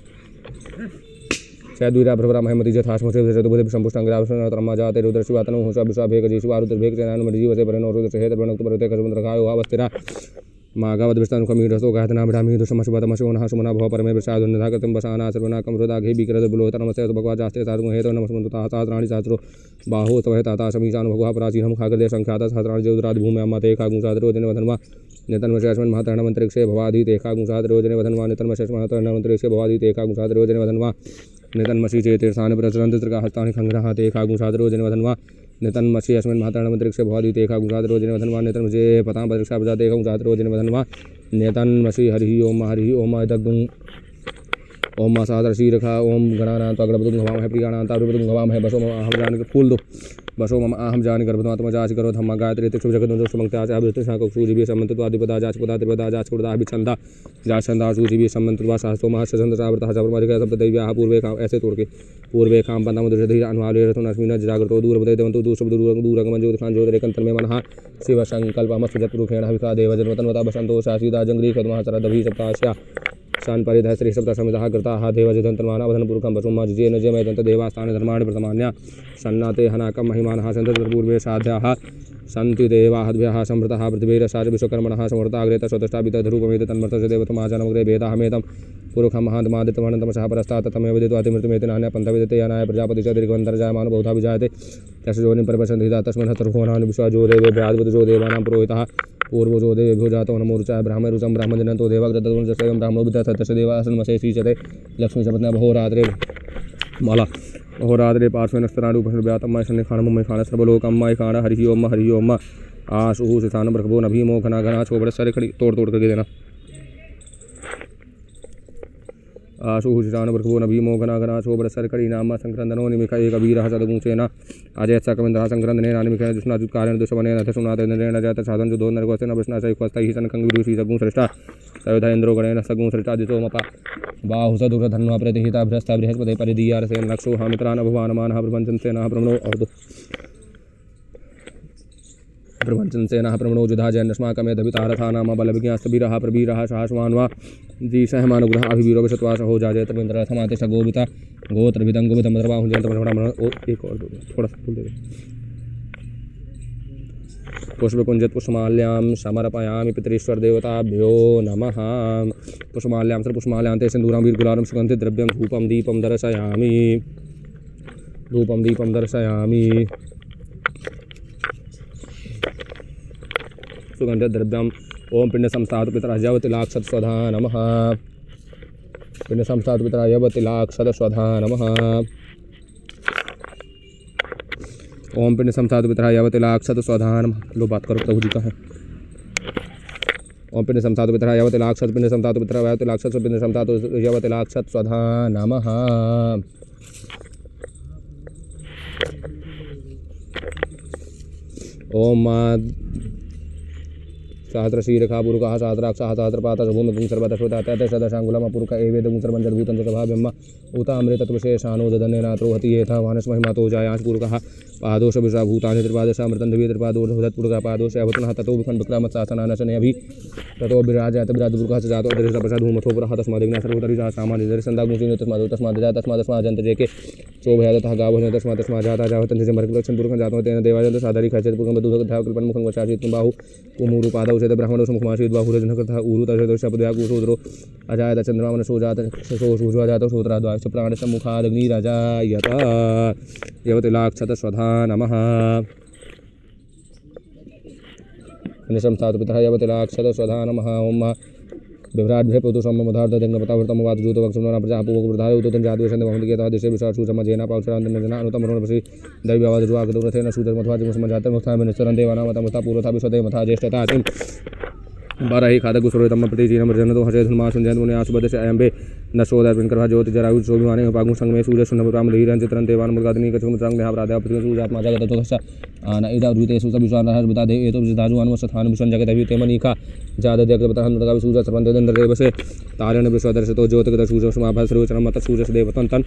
छयद्वीरा भ्रभरा महमति जथा स्मृति जतुबुद्धि संपुष्टांगिरावसन तरमा जाते रुद्रशिवातनु होशा विश्वाभेक जीवारुद्रभेक जनानुमजीवसे परनोरुद्र सहेत प्रणुक्त परते कसमुद्रकायो अवस्थिरा मागावद विष्टानुकमीढसो गायतनाभिरामी दुषमशुभतमशोनः सुमना भव परमे विषादुन्नधागतं वसाना सर्वनाकं हृदाघे विक्रद बिलोहित नमस्ते भगवाजास्ते साधु हेतो नमस्मन्तुताः सहस्राणि सहस्रो बाहो तवहे ताता समीचानु भगवा प्राचीनम खागदे संख्याता सहस्राणि जौद्रादि भूमि अम्मते खागुंसादरोजने वधन्वा नितन्वशेषमन् महतर्णमन्तरिक्षे भवादि ते खागुंसादरोजने वधन्वा नितन्वशेषमन् महतर्णमन्तरिक्षे भवादि ते खागुंसादरोजने वधन्वा नितन्मसि चेतीर्थानि प्रचरन्ति हस्तानि खङ्ग्रः ते खागुंसादरोजने वधन्वा नितन्मसि अस्मिन् महतर्णमन्तरिक्षे भवादि ते खागुंसादरोजने वधन्वा नितन्मसि पतां परीक्षा प्रजा ते खागुंसादरोजने वधन्वा नितन्मसि हरिः ओम इदग्गुं ओम सादरशीरखा ओम गणानां गणपतिं हवामहे प्रियाणां रूपतिं हवामहे बसो मम अहं जानि फूल दो बसो मम अहं जानि गर्भमात्मा जाच करो धम्मा गायत्री ते शुभ जगत सुमंगता च अभिष्ट शाको सूजिबे सम्मंत्रित आदिपदा जाच पदा त्रिपदा जाच कुरदा अभिछंदा जाच छंदा सूजिबे सम्मंत्रित वा सहसो महासंत सावृतः जबरमरिका सब दैव्याः पूर्वे काम ऐसे तोड़ के पूर्वे काम पंदाम दृष्टि अनुवाले रतन अस्मिन् जागृतो दूर बदे देवंतो दूर शब्द दूर गमन ज्योति खान ज्योति कंतर में मनः शिव संकल्प अमस्वजत रूपेण हविका देव जन्मतन्वता बसंतो शासीदा जंगली कदमः सरदभि सप्तास्या शान परिधः श्री सप्त समितः कृताः देवजदन्तमाना वदनपुरकं वसुमा जिजेन जय दन्त देवास्तानि धर्माणि प्रथमान्या सन्नाते हनाकं महिमानः सन्ततपूर्वे साध्याः सन्ति देवाहद्भ्यः संवृतः पृथिवीरसाच विश्वकर्मणः समृताग्रे तस्वतष्टाभितधरूपमेत तन्मर्तस्य देवतमाजनमग्रे भेदाहमेतं पुरुखं महान्तमादित्यमनन्तमसः परस्तात् तमेव विदित्वातिमृतमेति नान्यः पन्था विदते यानाय प्रजापति च दीर्घवन्तर्जायमानो बहुधा विजायते तस्य योनिं परिपश्यन्ति तस्मिन् हतर्होनानि विश्वाजो देवेभ्याद्भुतजो देवानां पुरोहितः पूर्वजो देवेभ्यो जातो नमो रुचाय ब्राह्मणे रुचं ब्राह्मणजनन्तो देवाग्रतदुर्जस्वयं ब्राह्मणो विद्याथस्य देवासन्मसे सीचते लक्ष्मीसपत्न्या बहोरात्रे माला अहोरात्रे पार्श्वे नस्तराणुपनिर्व्यातम् शनिखाणमय खाणस्रबलोकम् खाण हरिः ओम आशुः शिशान ब्रह्मो नभीमो घना घना छोबड़ सारे खड़ी तोड़ करके देना आशुः शिशान ब्रह्मो नभीमो घना घना छोबड़ सारे खड़ी नाम संक्रंदनो निमिखा एक अबीरः सदगुंसेना अजय सकमिंद्रः संक्रंदने नानिमिखा दुष्णा दुष्कारेण दुष्मने नथ सुनातेन्द्रेण जात साधन जो दो नरकोसे नभस्ना सैक्वस्ता ही सनकंग विदुषी सगुं श्रेष्ठा सयोधा इंद्रो गणेन सगुं श्रेष्ठा दितोमपा बाहु सदुर धन्वा प्रतिहिता बृहस्ता बृहस्पति परिदीयार सेन लक्षो हामित्रान भवानमानः प्रपंचन सेनः प्रमणो अवदु प्रपंचन सेनः प्रमणो जुधा जैनस्माकमेधवितारथा नाम बलविज्ञास्तवीरः प्रवीरः सहस्वान्वा जी सहमानुग्रह अभिवीरो विशत्वास हो जाजे तमिंद्र थमाते सगोबिता गोत्रभिदं गोविदं मद्रवाहुं जयंतमणमण एक और दो थोड़ा सा फूल दे पुष्पकुंजत पुष्पमाल्यां समर्पयामि पितरीश्वर देवताभ्यो नमः पुष्पमाल्यां सर्वपुष्पमाल्यान्ते सिन्दूरं वीरगुलालं सुगन्धित द्रव्यं धूपं दीपं दर्शयामि सुगन्धित द्रव्यं ओम पिंड संस्थात पितराय जवतिलाक्षत स्वधा नमः पिंड संस्थात पितराय जवतिलाक्षत स्वधा नमः ओम पिंड संसाधु पितरा यावत लाक्षत स्वधान। लो बात करो प्रभु जी का है। ओम पिंड संसाधु पितरा यावत लाक्षत पिंड संसाधु पितरा यावत लाक्षत पिंड संसाधु यावत लाक्षत स्वधान नमः। ओम सहस्र शीरखा पुरुषः सहस्राक्षः सहस्रपातः भूमिं सर्वदशोता तैतशदशाङ्गुलम् पुरुष एवेदं सर्वञ्जद्भूतं च ब्रह्म उतामृतत्वशेषानो ददनेनात्रो हति येथा वानस्महिमातो जायांश पुरुषः पादोष विश्वाभूतानि त्रिपादशामृतं दिव्य त्रिपादोषधत्पुरुषः पादोष अवतुनः ततो विखण्ड विक्रमशासनानशने अभि ततो विराजयत विराजपुरुषः च जातो अदृशतपशा धूमथो पुरः तस्मादिग्नः सर्वोत्तरीजः सामान्यदर्शन्दाग्मुचिनो तस्मादजन्तजेके चोभयादतः गावो तस्मात् जाता जावतं जमर्कलक्षं पुरुषं जातो तेन देवाजन्त सादरी खचेत पुरुषं बद्धुधः कल्पन्मुखं वशाचित् बाहु कुमुरु पादौ चेत ब्राह्मणो मुखमासीत् बाहुरजनकृतः ऊरुतशपद्व्याकुशोद्रो अजायत चन्द्रमानसो जात शशो जातो श्रोत्राद्वाक्ष प्राणसम्मुखादग्निरजायत यवति लाक्षत स्वधा नमः। निशंसातु पितः यवति लाक्षत स्वधा नमः। ओम विभ्राट्भ्य पुतुषं मधार्दग्नपतावृतं वातजूतवक्षुना प्रजापूवृधाय उतोतं जाद्वेषन्त महन्तिकेतः दिशे विशाशुसमजेन पाक्षरान्तर्जना अनुतमरुणपसि दैव्यावादजुवागदुरथेन सूदर्मध्वाजिमुसमजातं निश्चरन् देवानामतमस्ता पूर्वथा विश्वते मथा ज्येष्ठतातिं बारहि खादकुसुरतम प्रतिजीनं रजनतो हसेधुमा सुञ्जयन् मुनियासुबदश अयम्बे नशोदर्पिणकरः ज्योतिजरायु शोभिमाने पागुं संगमे सूर्यशुन्नपरामधीरं चित्रं देवान् मुर्गादिनी कचुमुत्रं देहाप्रादया पृथ्वी सूर्यात्मा जगततोकश्च आन इदावृतेषु सविश्वानहर्विता देवेतो विजधाजुवान्वसथान् विषञ्जगतभितेमनीका जादद्यकृतहन्तगावि सूर्यसर्पन्तेन्द्रदेवसे तारेण विश्वदर्शतो ज्योतिकदसूर्यसमाभासर्वचनं मतसूर्यसदेवतन्तन्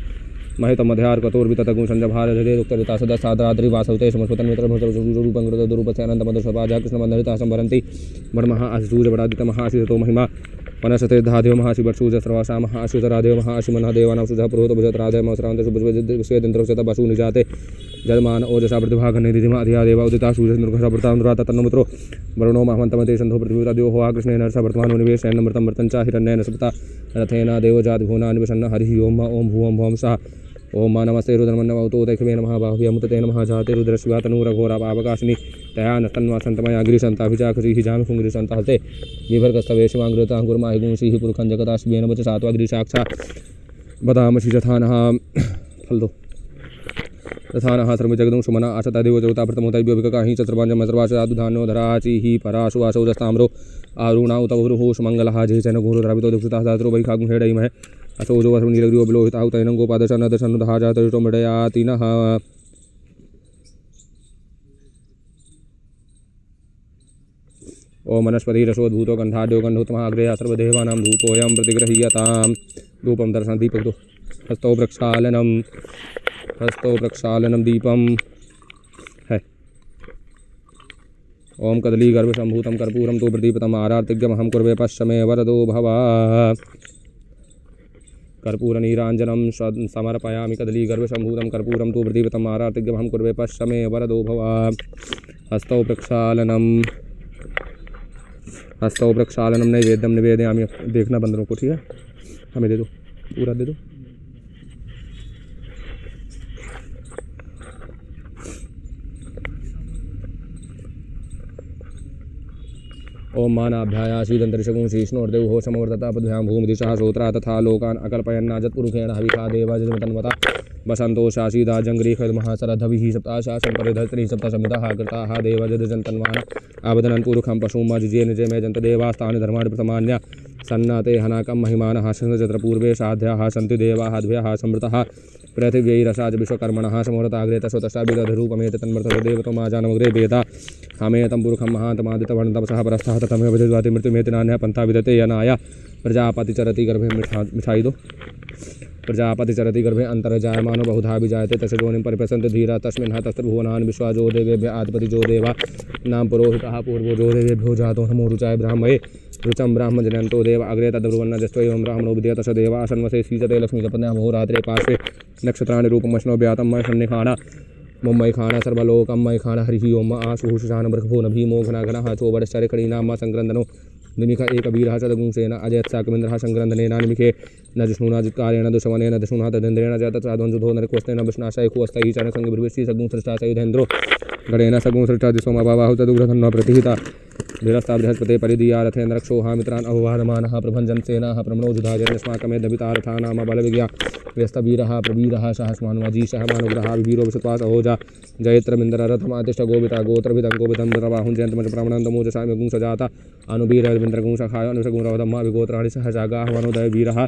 महितमध्यार कतोर्विततगुं संजभारजरेदुक्तरिता सदस्साद्राद्रिवासवते समस्वतन्मित्ररूपं कृतदुरूपस्यानन्तमधुसपाजा कृष्णमन्धरिता संवरन्ति वर्मः आशिसूर्यपरादितमहाशितो महिमा वनशते धादेव महाशिवर्षूज सर्वासा महाशितरादेव महाशिमनदेवानां सुजः पुरोहित भजतराधय मौसरान्तशुभस्वेदेन्द्रवशत बसु निजाते जलमान ओजसा प्रतिभागनिधिमा अधियादेव उदिता सूर्यसन्दुर्घसभृतानुराता तन्नमुत्रो वरुणो महमन्तमते सन्धो पृथ्वीराद्यो होआ कृष्णेन हर्ष वर्तमानो निवेशयन्नमृतं मृतञ्च हिरण्येन सपता रथेन देवजातिभुवना निवसन्न हरिः ओम ओम भुवं भौं सः ओम नमस्ते रुद्रमन्नवतो दैखवे नमः बाहुव्यमुतते नमः जाते रुद्रशिवा तनूरघोरा पावकाशिनी तया नस्तन्वासन्तमया गिरिशन्ताभिचाक्षिः जामिखुङ्गिरिशन्तहस्ते विभर्गस्तवेशमाङ्गृताङ्कुर्माहिगुंसीः पुरुखं जगताश्वेन वच सात्वा गिरिसाक्षा वदामसि यथानः फल दो तथानः सर्वजगदं सुमना आशता देवो जगता प्रथमोतैभ्यो विककाहि च सर्वाञ्जम सर्वाशयादुधान्यो धराचिः पराशु आशौ जस्ताम्रो आरुणा उत बहुरुहोष मङ्गलः जेचन घोरद्रावितो दुक्षितः सहस्रो वैखागुं हेडैमहे असोजो वसुनीलग्रियो बिलोहितः तैनं गोपादशन दशनुदहा जातरितो मृडयातिनः ओम वनस्पतिरसोद्भूतो गन्धाढ्यो गन्धोत्तमः अग्रेयः सर्वदेवानां धूपोऽयं प्रतिगृह्यतां धूपं दर्शन दीपक दो हस्तौ प्रक्षालनं दीपम है। ओम कदली गर्भ संभूतं कर्पूरं तो प्रदीपतम् आरार्तिज्ञमहं कुर्वे पश्चिमे वरदो भव कर्पूरनीराञ्जनं समर्पयामि कदली गर्भ संभूतं कर्पूरं तो प्रदीपतम् आरार्तिज्ञमहं कुर्वे पश्चिमे वरदो भव हस्तौ प्रक्षालनं नैवेद्यं निवेदयामि। देखना बंदरों को, ठीक है, हमें दे दो, पूरा दे दो। ओम मानाभ्यायासीदन्तरिषगुं शीष्णोर्देवो समवर्तता पद्भ्यां भूमिदिशः सोत्रा तथा लोकान् अकल्पयन्नाजत्पुरुषेण हविखा देवाजन्मतन्वता वसन्तो शासीदा जङ्घ्रीखद्महासरधभिः सप्ताशासं परिधत्रिः सप्तसमितः कृताः देवजदजन्तन्वाना आबदनन् पुरुखं पशुं मजिजेन जय जन्तदेवास्तानि धर्माणि प्रथमान्या सन्नाते हनाकं महिमानः शतचत्र पूर्वे साध्याः सन्ति देवाः द्व्यः समृतः पृथिव्यैरसाच विश्वकर्मणः समोरताग्रे तस्वतष्टाभिदधरूपमेत तन्मर्थदेवतमाजानमग्रे वेदा हमेतं पुरुखं महान्तमादितवर्णतपसः परस्थः तथमेव जज्वाति मृत्युमेति नान्यः पन्था विदते यनाय प्रजापति चरति गर्भे मिठाई दो प्रजापति चरति गर्भे अन्तर्जायमानो बहुधा विजायते तस्य योनिं परिपश्यन्ति धीरा तस्मिन् तस्त्रभुवनान् विश्वाजो देवेभ्य आदिपति जो देवा नाम पुरोहितः पूर्वो जो देवेभ्यो जातो नमो रुचाय ब्राह्मये रुचं ब्राह्मजनन्तो देव अग्रे तद्ब्रुवन्नजस्त्वं ब्राह्मणो विद्यत स देवा सन्वसे सीजते लक्ष्मीजपन्या होरात्रे पार्श्वे नक्षत्राणि रूपमश्नो व्यातं मय सन्निखाना मुम्मय खाना सर्वलोकं मय खाना हरिः ओम आशुषान बृहभो न भीमो घनाघनः चोबरश्चरिखणीनाम संक्रन्दनो निमिख एकवीरः सदगुंसेन अजयत्साकमिन्द्रः संक्रन्दनेनानिमिखे न जिष्णुना जित्कारेण दुशमनेन दशुना तदेन्द्रेण च तत्साध्वंसुधो नरकोस्तेन विष्णाशयखुवस्तैः चरणसङ्गभिर्विश्री सगुंसृष्टा सयुधेन्द्रो गणेन सगुंसृष्टा दिशोमभावाहु तदुग्रधन्वा प्रतिहिता भिरस्ता बृहस्पते परिदीया रथेन्द्र रक्षोहा मित्रान् अववादमानः प्रभञ्जन् सेनाः प्रमणो जुधाजन्यस्माकमेदभितारथानाम बलविज्ञा व्यस्तवीरः प्रवीरः सहस्मानुवाजीशः मानुग्रहा विवीरो विशत्वा सहोजा जयत्रमिन्द्ररथमातिष्ठ गोविता गोत्रभिदं गोवितं द्रवाहुं जयन्तमच प्रमणन्तमोजसाम्यगुं सजाता अनुबीरविन्द्रगुं सखाय अनुषगुं विगोत्राणि सहजागाः वनोदय वीरः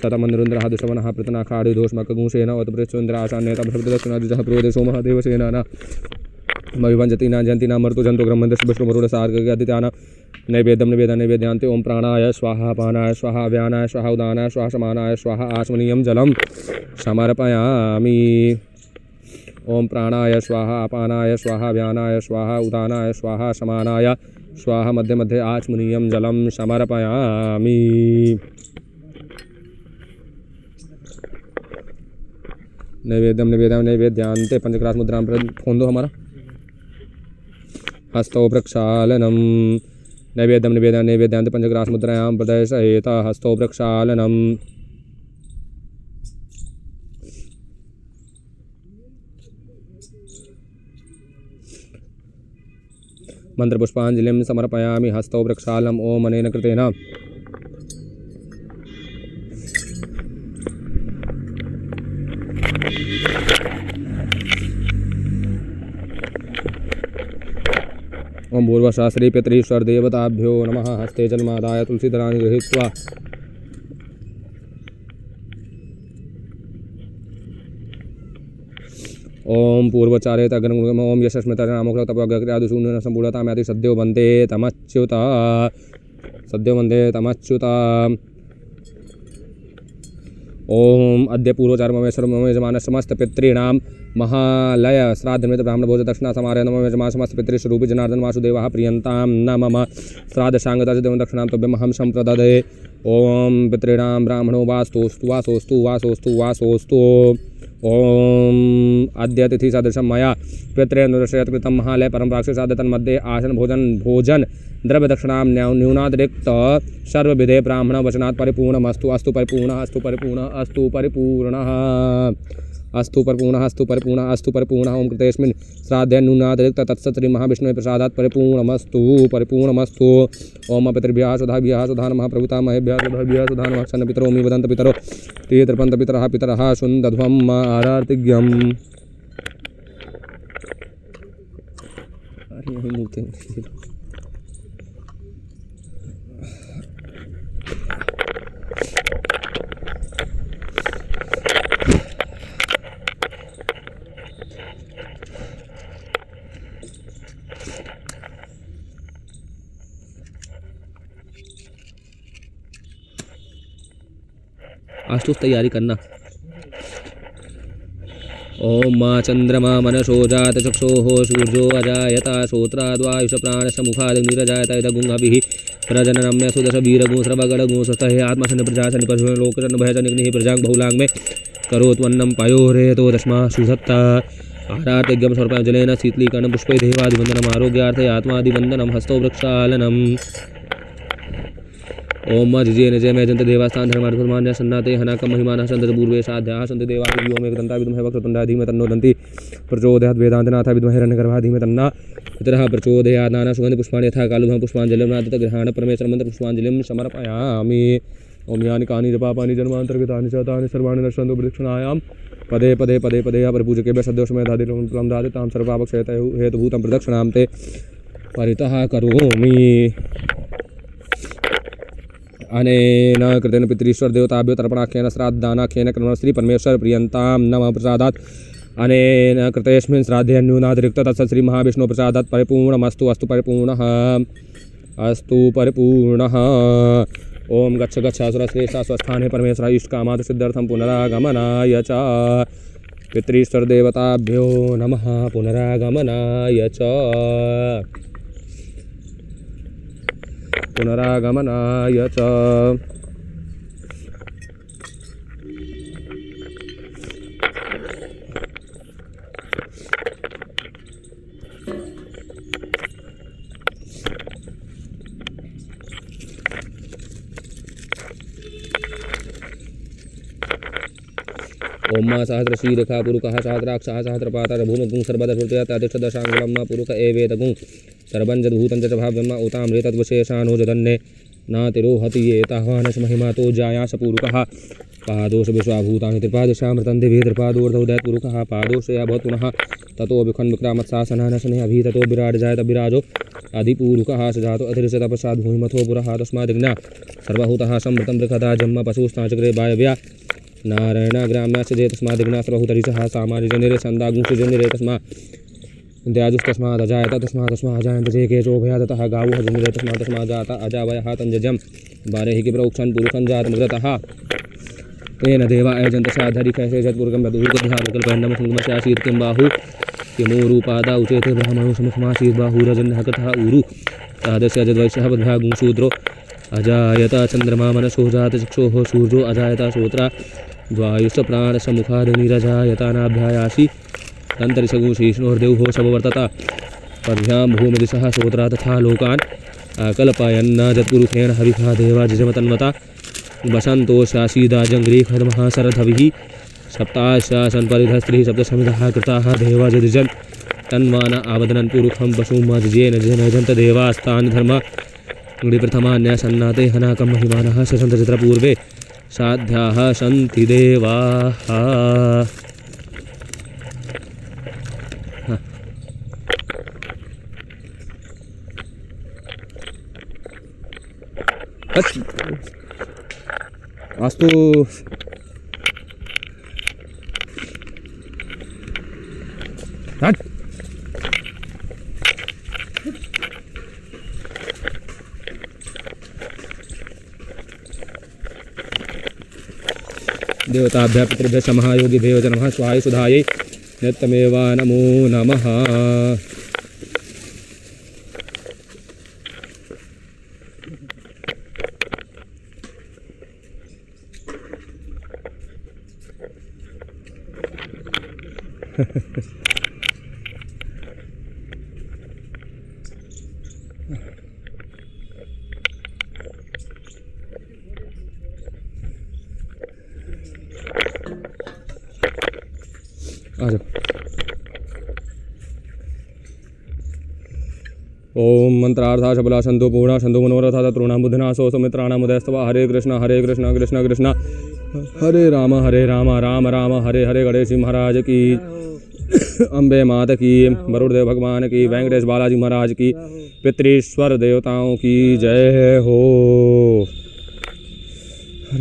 ततमनिरुन्द्रः दुष्मनः पृतनाखाडिदोष्मकगुंसेन अतपृच्छुन्द्राशान्यतभृतदक्षिणादिजः प्रोदेशो महादेवसेनाना मविभञ्जति न जयन्ति न मर्तु जन्तु ग्रमन्दस्विष्णुमरुडसार्गदित्यान नैवेद्यं नैवेद्यांते ओम प्राणाय स्वाहा पानाय स्वाहा व्यानाय स्वाहा उदानाय स्वाहा समानाय स्वाहा आचमनीयं जलं समर्पयामि। ओम प्राणाय स्वाहा अपानाय स्वाहा व्यानाय स्वाहा उदानाय स्वाहा समानाय स्वाहा मध्ये मध्ये आचमनीयं जलं समर्पयामि। नैवेद्यं नैवेद्यांते पंचग्रास मुद्रां फोन दो हमारा हस्तौ प्रक्षालनम नैवेद्यं नैवेद्यांते पंचग्रास मुद्रायां प्रदर्शयेत हस्तौ प्रक्षालनम। मंत्रपुष्पांजलिं समर्पयामि हस्तौ प्रक्षालनम ओम अनेन कृतेन ओम पूर्वशास्त्री पितरीश्वर देवताभ्यो नमः। हस्ते जलमादाय तुलसीदलानि गृहीत्वा ओम पूर्वचारे तग्रम ओम यशस्मितनामोक्तपग्रयादिशून्येन सम्पूर्णताम्याति सद्यो वन्दे तमच्युता सद्यो वन्दे तमच्युता। ओम अद्य पूर्वचारममेश्वर मम यजमान समस्त पितॄणां महालय श्राद्धनिमित्त ब्राह्मण भोज दक्षिणा समारोह नमो यजमान समस्त पितृस्वरूपी जनार्दन वासुदेवः प्रियन्तां न मम श्राद्ध सांगतस्य देवं दक्षिणां तभ्यमहं सम्प्रददे। ओम पितॄणां ब्राह्मणो वास्तोस्तु वासोस्तु वासोस्तु वासोस्तु। ओम अद्य तिथि सदृशं मया पितृनुदर्शयत् कृतं महालय परम्पराक्षे श्राद्ध तन्मध्ये आसन भोजन द्रव्य दक्षिणां न्यूनातिरिक्त सर्वविधे ब्राह्मण वचनात् परिपूर्णमस्तु। अस्तु परिपूर्णः अस्तु परिपूर्णः अस्तु परिपूर्णः अस्तु परिपूर्णः अस्तु परिपूर्णः अस्तु परिपूर्णः। ओम कृतेस्मिन् श्राद्धे न्यूनातिरिक्त तत्सत् श्री महाविष्णुवे प्रसादात् परिपूर्णमस्तु परिपूर्णमस्तु। ओम पितृभ्यः सुधाभ्यः सुधा नमः प्रभुतामहेभ्यः सुधाभ्यः सुधा नमः क्षण पितरो मी वदन्त पितरो ते तृपन्त पितरः पितरः सुन्दध्वम् आरार्तिज्ञम्। आज तो तैयारी करना। ओम मा चंद्रमा मनसो जात चक्षोः सूर्यो अजायता श्रोत्राद्वायुष प्राणश मुखादिर्निरजायत इदगुंहभिः प्रजननम्य सुदश वीरगुं स्रवगडगुं स्वस्तहे आत्मशन प्रजासन पशुन लोकचन भयजन निग्निः प्रजां बहुलांग में करोत्वन्नं पयोरेतो दशमा सुधत्ता आरार्तिज्ञं सर्पजलेन शीतलीकरणं पुष्पै देवादिवन्दनम् आरोग्यार्थे आत्मादिवन्दनं हस्तौ वृक्षालनम्। ओम जिजे निजय में जंत देवास्थान धर्मार्थ सन्नाते हनाकम महिमानः सन्तत पूर्वे साध्याः सन्ति देवाः यो मे दन्ता विद्महे वक्रतुण्डाय धीमहि तन्नो दन्ति प्रचोदयात् वेदान्तनाथ विद्महे हिरण्यगर्भाय धीमहि तन्नः पितरः प्रचोदयात् नाना सुगन्धि पुष्पाणि यथा कालुभं पुष्पाञ्जलिं नादत गृहाण परमेश्वर मंत्र पुष्पाञ्जलिं समर्पयामि। ओम यानि कानि च पापानि जन्मान्तर्गतानि च तानि सर्वाणि नश्यन्तु प्रदक्षिणायां पदे पदे पदे पदे परिपूजकेभ्यः सद्योषमेधादिलं दादितां सर्वपापक्षयते हेतुभूतं प्रदक्षिणां ते परितः करोमि। अनेन कृतेन पितरीश्वर देवताभ्यो तर्पणाख्येन श्राद्धानाख्येन क्रमेण श्री परमेश्वर प्रियन्तां नमः प्रसादात् अनेन कृतेस्मिन् श्राद्धे न्यूनातिरिक्त तत्सत् श्री महाविष्णु प्रसादात् परिपूर्णमस्तु अस्तु परिपूर्णः अस्तु परिपूर्णः। ओम गच्छ गच्छ असुरश्रेष्ठ स्वस्थाने परमेश्वर इष्टकामात् सिद्ध्यर्थं पुनरागमनाय च पितरीश्वर देवताभ्यो नमः पुनरागमनाय च पुनरागमनाय च। ओम मा सहस्रशीरेखा पुरुषः सहस्राक्षः सहस्रपातः भूमिगुं सर्वदा श्रुतया तदिष्टदशाङ्गुलं पुरुष एवेदगुं सर्वं जद्भूतं च भाव्यम् उताम्रे तद्वशेषानो जदन्ने नातिरोहति ये तावानश महिमा तो जायास पूरुकः पादोष विश्वाभूतानि त्रिपादशामृतं दिवे त्रिपादोर्धोदयपुरुकः पादोषया भवतु पुनः ततो विखन् विक्रामत्सासनानशने अभि ततो विराट जायत विराजो अधिपूरुकः सजातो अतिरिशतपश्चाद् भूमिमथो पुरः तस्मादिग्ना सर्वभूतः समृतं बृहदा जन्म पशुस्ताचक्रे वायव्या नारायणग्राम्यास्य तस्मादिग्ना सर्वभूतरिषः सामान्यजनिरे छन्दागुंसजनिरे तस्मादजायत तस्मादजायन्त जे केचोभया ततः गावो जनिरे तस्मात् अजावयः तञ्जजं बारेहि कि प्रोक्षन् पुरुषं जातमग्रतः तेन देवा अयजन्त साधरि कैसे जत्पुरुकं बधूर्गध्यानकल्पन्नमसङ्गमस्यासीत् किं बाहु किमूरूपादा उचेते ब्रह्मणो समुखमासीत् बाहुरजन्यः कथः ऊरु तादृश्य जद्वैश्यः बद्भ्यागुंशूद्रो अजायत चन्द्रमा मनसो जातचक्षोः सूर्यो अजायत श्रोत्रा द्वायुश्च प्राणसमुखादनिरजायतानाभ्यायासि तन्तरिषगुशीष्णोर्देवो शववर्तत पद्भ्यां भूमिदिशः श्रोत्रा तथा लोकान् कल्पयन्न जत्पुरुषेण हविखा देवा जजमतन्वता वसन्तोषासीदाजङ्ग्रीखदमहाशरथभिः सप्ताशासन् परिधस्त्रिः सप्तशमिधः कृताः देवा जजन् तन्वान आवदनन् पुरुखं पशुमजेन जनजन्त देवास्तान् धर्म प्रथमान्यासन्नाते हनाकं महिमानः ससन्त चित्र पूर्वे साध्याः सन्ति देवाः। अस्तु देवताभ्यः पितृभ्यश्च महायोगिभ्यो च नमः स्वाहाय सुधायै नित्यमेव नमो नमः। ओम मंत्रार्था शबला संतो पूर्णा संतो मनोरथा तत्रुणां बुद्धिनाशो सुमित्राणां उदयस्तव हरे कृष्ण कृष्ण कृष्ण हरे राम राम राम हरे हरे गणेश महाराज की अम्बे माता की वरुणदेव भगवान की वेंकटेश बालाजी महाराज की पितृश्वर देवताओं की जय हो।